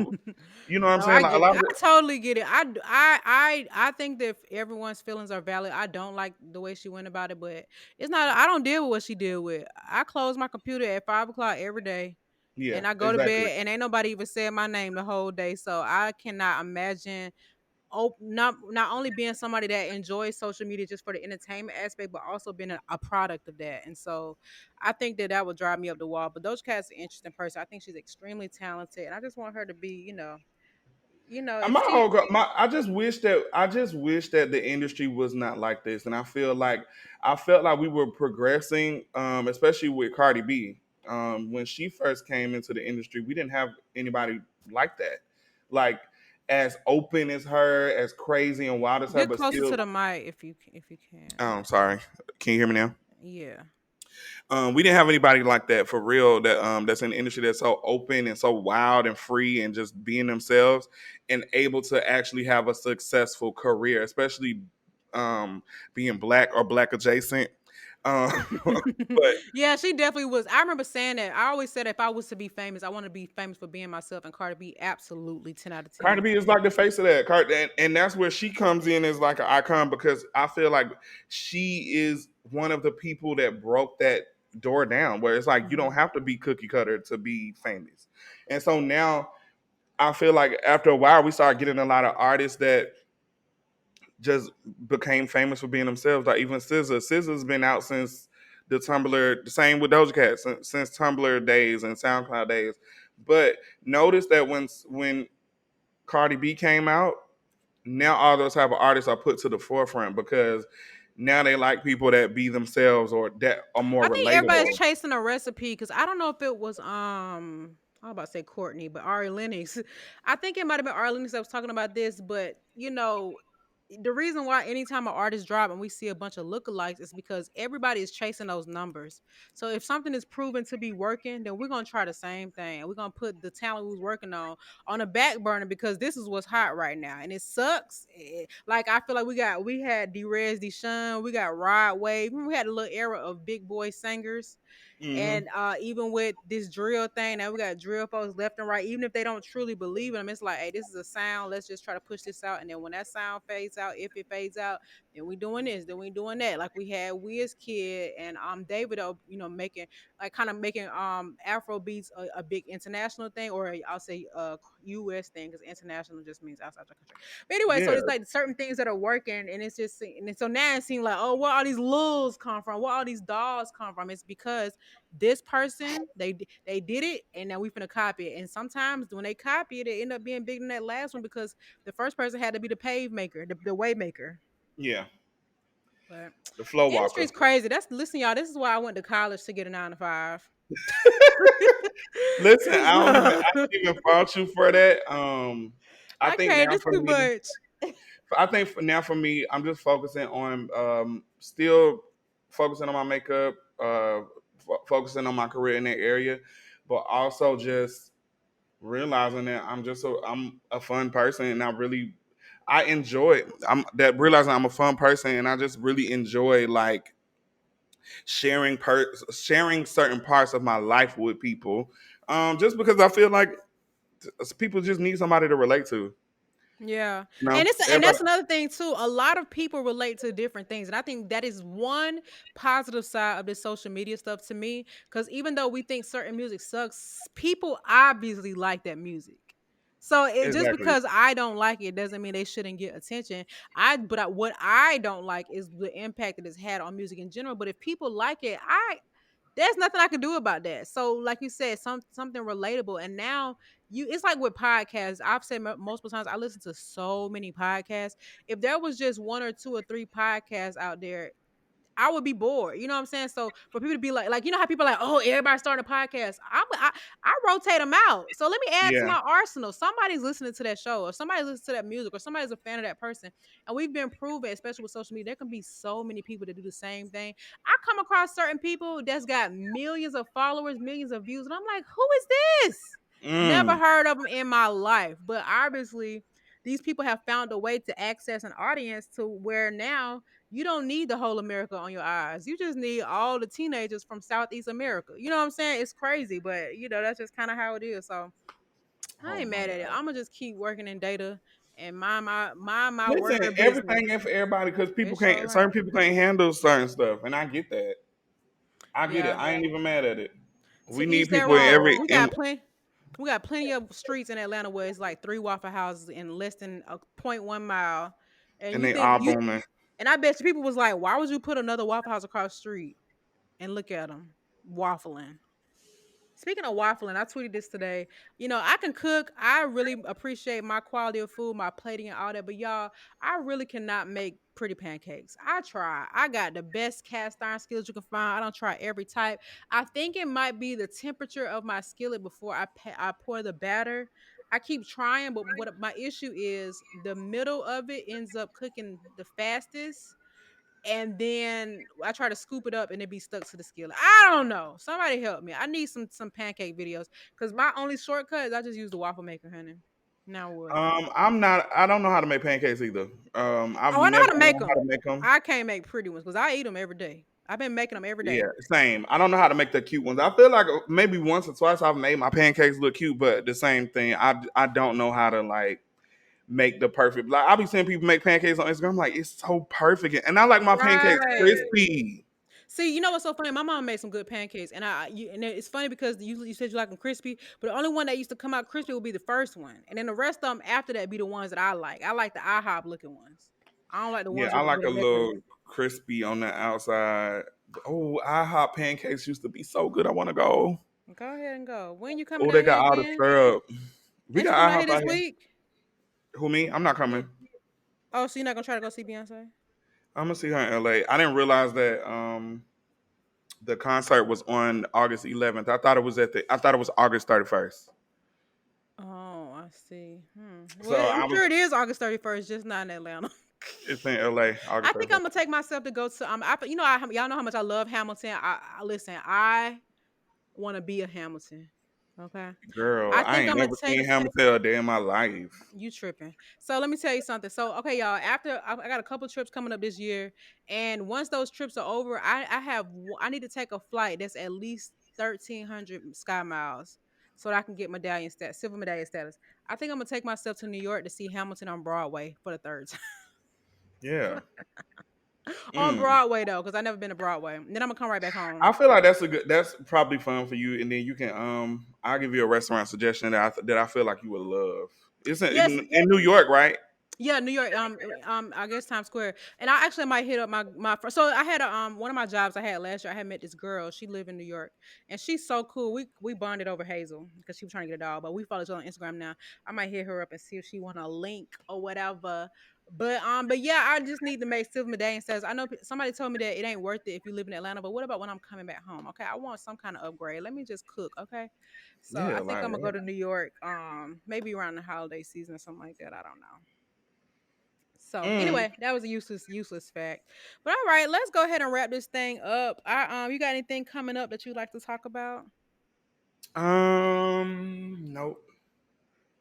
you know what I'm No, saying? I Like a get lot it. of I totally get it. I think that everyone's feelings are valid. I don't like the way she went about it, but it's not. I don't deal with what she deal with. I close my computer at 5 o'clock every day, yeah, and I go to exactly. bed, and ain't nobody even said my name the whole day. So I cannot imagine. Oh, not only being somebody that enjoys social media just for the entertainment aspect, but also being a product of that. And so, I think that that would drive me up the wall. But Doja Cat's an interesting person. I think she's extremely talented, and I just want her to be, if My she whole I just wish that the industry was not like this, and I felt like we were progressing, especially with Cardi B. When she first came into the industry, we didn't have anybody like that, like as open as her, as crazy and wild as her, get but closer still. to the mic if you Oh, can. I'm sorry. Can you hear me now? Yeah. We didn't have anybody like that for real. That's in the industry that's so open and so wild and free and just being themselves and able to actually have a successful career, especially being black or black adjacent. But Yeah, she definitely was. I remember saying that. I always said if I was to be famous, I want to be famous for being myself. And Cardi B, absolutely 10 out of Cardi 10. B is like the face of that. And that's where she comes in as like an icon because I feel like she is one of the people that broke that door down where it's like you don't Mhm. have to be cookie cutter to be famous. And so now I feel like after a while we started getting a lot of artists that just became famous for being themselves. Like even SZA. SZA's been out since the Tumblr. The same with Doja Cat since Tumblr days and SoundCloud days. But notice that when Cardi B came out, now all those type of artists are put to the forefront because now they like people that be themselves or that are more I think everybody's relatable. chasing a recipe because I don't know if it was I was about to say Courtney, but Ari Lennox. I think it might have been Ari Lennox that was talking about this, but the reason why anytime an artist drop and we see a bunch of lookalikes is because everybody is chasing those numbers. So if something is proven to be working, then we're gonna try the same thing. We're gonna put the talent who's working on a back burner because this is what's hot right now, and it sucks. Like I feel like we had Derez Deshaun, we got Rod Wave, we had a little era of big boy singers. Hmm. And even with this drill thing, now we got drill folks left and right. Even if they don't truly believe in them, it's like, hey, this is a sound. Let's just try to push this out. And then when that sound fades out, if it fades out, then we doing this, then we doing that. Like we had Wiz Kid and David, making kind of making Afro beats a big international thing, or I'll say U.S. thing because international just means outside the country. But anyway, so Yeah, it's like certain things that are working, and it's just and so now it seems like, oh, where all these lulls come from? Where all these dolls come from? It's because this person they did it and now we finna copy it, and sometimes when they copy it it end up being bigger than that last one because the first person had to be the pave maker, the way maker. yeah. But The the flow industry walker. is crazy. That's Listen, y'all, this is why I went to college to get a 9 to 5. Listen, Cause I don't even fault you for that. I I think can't, now it's for too me, much. now for me, I'm just focusing on still focusing on my makeup, focusing on my career in that area, but also just realizing that I'm a fun person and I enjoy it. I'm that realizing I'm a fun person and I just really enjoy like sharing certain parts of my life with people. Just because I feel like people just need somebody to relate to. Yeah. No, And everybody. that's another thing too. A lot of people relate to different things. And I think that is one positive side of this social media stuff to me. Cause even though we think certain music sucks, people obviously like that music. So it just Exactly. because I don't like it doesn't mean they shouldn't get attention. What I don't like is the impact that it's had on music in general. But if people like it, I there's nothing I can do about that. So, like you said, something relatable. And now it's like with podcasts. I've said multiple times I listen to so many podcasts. If there was just one or two or three podcasts out there, I would be bored. You know what I'm saying? So for people to be like you know how people are like, oh, everybody's starting a podcast. I rotate them out. So let me add to Yeah. my arsenal. Somebody's listening to that show, or somebody's listening to that music, or somebody's a fan of that person. And we've been proven, especially with social media, there can be so many people that do the same thing. I come across certain people that's got millions of followers, millions of views, and I'm like, who is this? Never Mm. heard of them in my life. But obviously, these people have found a way to access an audience to where now you don't need the whole America on your eyes. You just need all the teenagers from Southeast America. You know what I'm saying? It's crazy, but that's just kind of how it is. So I Oh ain't my mad at it. god. I'm gonna just keep working in data and mind my Listen, word business. everything ain't for everybody because people It's sure can't. right. Certain people can't handle certain stuff, and I get that. I get it. Yeah. I ain't even mad at it. We To each need their people in own. every We got plenty of streets in Atlanta where it's like three Waffle Houses in less than a point 1 mile. And and you they think all you booming. and I bet you people was like, why would you put another Waffle House across the street? And look at them waffling. Speaking of waffling, I tweeted this today. I can cook. I really appreciate my quality of food, my plating, and all that. But y'all, I really cannot make pretty pancakes. I try. I got the best cast iron skillets you can find. I don't try every type. I think it might be the temperature of my skillet before I pour the batter. I keep trying, but what my issue is, the middle of it ends up cooking the fastest, and then I try to scoop it up and it be stuck to the skillet. I don't know. Somebody help me. I need some pancake videos because my only shortcut is I just use the waffle maker, honey. Now what? I'm not. I don't know how to make pancakes either. I've Oh, I know never how to make known how them. to make them. I can't make pretty ones because I eat them every day. I've been making them every Yeah, day. same. I don't know how to make the cute ones. I feel like maybe once or twice I've made my pancakes look cute, but the same thing. I don't know how to like make the perfect. Like I'll be seeing people make pancakes on Instagram. I'm like, it's so perfect, and I like my pancakes Right. crispy. See, you know what's so funny? My mom made some good pancakes, and and it's funny because you said you like them crispy, but the only one that used to come out crispy would be the first one, and then the rest of them after that be the ones that I like. I like the IHOP looking ones. I don't like the Yeah, ones I with like a the decorative. little crispy on the outside. Oh, IHOP pancakes used to be so good. I want to go. Go ahead and go. When you coming Oh, they down here got all the again? syrup. We Ain't you got coming out here IHOP this out here. week? Who me? I'm not Yeah. coming. Oh, so you're not gonna try to go see Beyonce? I'm gonna see her in LA. I didn't realize that the concert was on August 11th. I thought it was August 31st. Oh, I see. So Well, I'm I was sure it is August 31st, just not in Atlanta. it's in LA I August think I'm 31st. gonna take myself to go to y'all know how much I love Hamilton. I listen. I want to be a Hamilton. Okay. Girl, I I think ain't I'm gonna never take seen Hamilton a day in my life. you tripping. So let me tell you something. So okay, y'all. After I got a couple trips coming up this year, and once those trips are over, I need to take a flight that's at least 1,300 sky miles so that I can get silver medallion status. I think I'm gonna take myself to New York to see Hamilton on Broadway for the third time. Yeah. On Mm. Broadway though, because I never been to Broadway. And then I'm gonna come right back home. I feel like that's probably fun for you, and then you can I'll give you a restaurant suggestion that I feel like you would love. It's Yes, in New York, right? yeah, New York. I guess Times Square, and I actually might hit up my first. So I had one of my jobs I had last year. I had met this girl. She lived in New York, and she's so cool. We bonded over Hazel because she was trying to get a dog, but we follow each other on Instagram now. I might hit her up and see if she want a link or whatever. But yeah, I just need to make silver medallion status. I know somebody told me that it ain't worth it if you live in Atlanta, but what about when I'm coming back home? Okay, I want some kind of upgrade. Let me just cook. Okay, so Yeah, I think like I'm gonna go to New York. Maybe around the holiday season or something like that. I don't know. So mm, anyway, that was a useless fact. But all right, let's go ahead and wrap this thing up. You got anything coming up that you'd like to talk about? nope.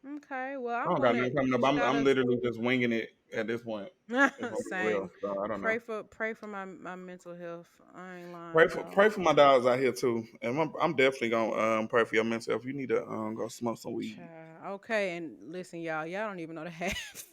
Okay. Well, I I'm don't got gonna nothing coming up. shout I'm us. literally just winging it at this point. If I'm being Same. real, so I don't know. Pray for my mental health. I ain't Pray lying, for y'all. pray for my dogs out here too, and I'm definitely gonna pray for your mental health. You need to go smoke some weed. Child. Okay, and listen, y'all don't even know the half.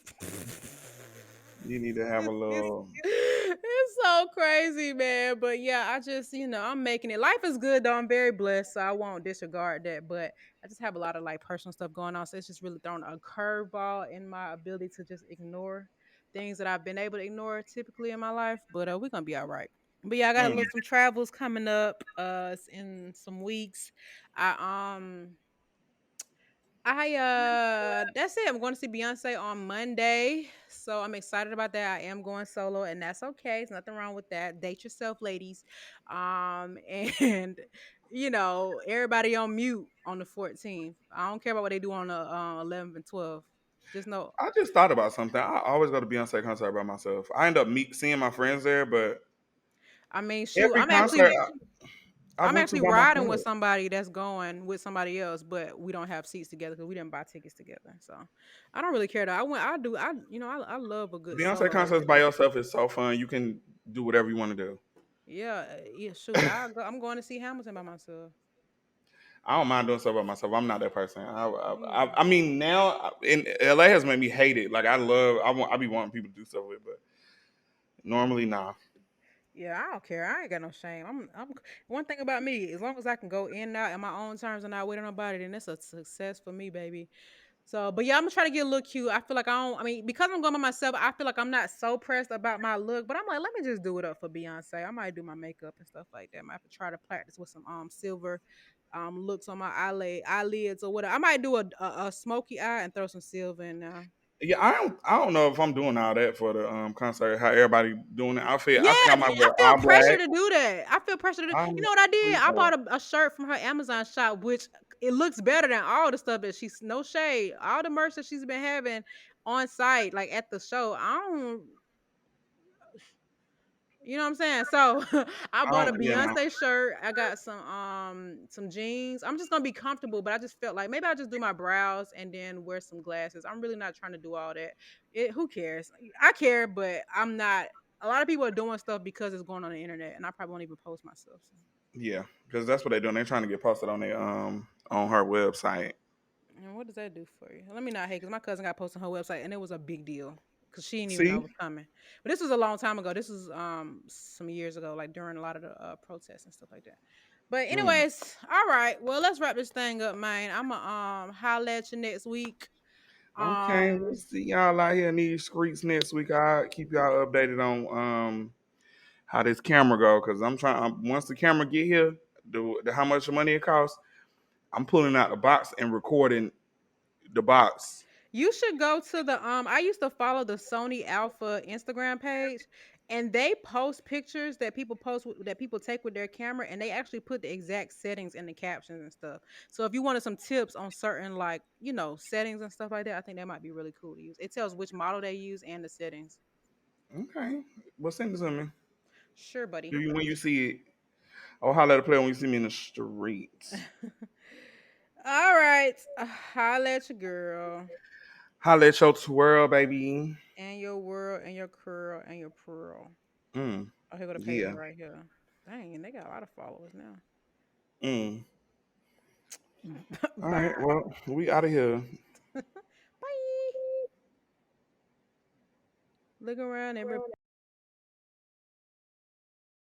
You need to have a it's little. it's so crazy, man. But yeah, I just, I'm making it. Life is good though. I'm very blessed, so I won't disregard that. But I just have a lot of like personal stuff going on. So it's just really thrown a curveball in my ability to just ignore things that I've been able to ignore typically in my life. But we're gonna be all right. But yeah, I got a little Mm. some travels coming up it's in some weeks. I that's it. I'm going to see Beyonce on Monday. So I'm excited about that. I am going solo and that's okay. There's nothing wrong with that. Date yourself, ladies. And everybody on mute on the 14th. I don't care about what they do on the 11th and 12th. Just know. I just thought about something. I always go to Beyonce concert by myself. I end up seeing my friends there, but I mean, shoot, every concert I I'm went to actually by riding with myself. somebody that's going with somebody else, but we don't have seats together because we didn't buy tickets together. So I don't really care though. I love a good Beyonce solo concerts by experience. yourself is so fun. You can do whatever you want to do. Yeah, yeah. Shoot, I'm going to see Hamilton by myself. I don't mind doing stuff by myself. I'm not that person. Me either. I mean, now in LA has made me hate it. Like I be wanting people to do stuff with, but normally, nah. Yeah, I don't care. I ain't got no shame. I'm one thing about me. As long as I can go in and out at my own terms and not wait on nobody, then it's a success for me, baby. So, but yeah, I'm gonna try to get a look cute. I feel like I don't. I mean, because I'm going by myself, I feel like I'm not so pressed about my look. But I'm like, let me just do it up for Beyonce. I might do my makeup and stuff like that. I might have to try to practice with some silver looks on my eyelids or whatever. I might do a smoky eye and throw some silver in there. Yeah, I don't know if I'm doing all that for the concert. How everybody doing the outfit? Yeah, I think I might I wear feel all pressure black. to do that. I feel pressure to do. You I'm know what I did? pretty I bought sure. a shirt from her Amazon shop, which it looks better than all the stuff that she's no shade. All the merch that she's been having on site, like at the show. I don't. You know what I'm saying? So I I bought a don't. You know. Beyonce shirt. I got some jeans. I'm just gonna be comfortable, but I just felt like maybe I'll just do my brows and then wear some glasses. I'm really not trying to do all that. Who cares? I care, but I'm not. A lot of people are doing stuff because it's going on the internet, and I probably won't even post myself. So. Yeah, because that's what they're doing. They're trying to get posted on their on her website. And what does that do for you? Let me not hate because my cousin got posted on her website and it was a big deal because she didn't even know it See, was coming. But this was a long time ago. This was some years ago, like during a lot of the protests and stuff like that. But mm. anyways, all right. Well, let's wrap this thing up, man. I'ma holla at you next week. Okay, Um, we'll see y'all out here in these streets next week. I'll keep y'all updated on how this camera go because I'm trying. Once the camera get here, the how much money it costs, I'm pulling out the box and recording the box. You should go to the I used to follow the Sony Alpha Instagram page and they post pictures that people that people take with their camera and they actually put the exact settings in the captions and stuff. So if you wanted some tips on certain like, settings and stuff like that, I think that might be really cool to use. It tells which model they use and the settings. Okay, well send it to me. Sure, buddy. When you see it, or holler at the player when you see me in the streets. All right. Holla at your girl Holler at your twirl, baby. and your world and your curl and your pearl. Mm, Oh, here go the page yeah. right here. Dang, and they got a lot of followers now. Mm. All right. Bye. Well, we out of here. Bye. Look around, everybody.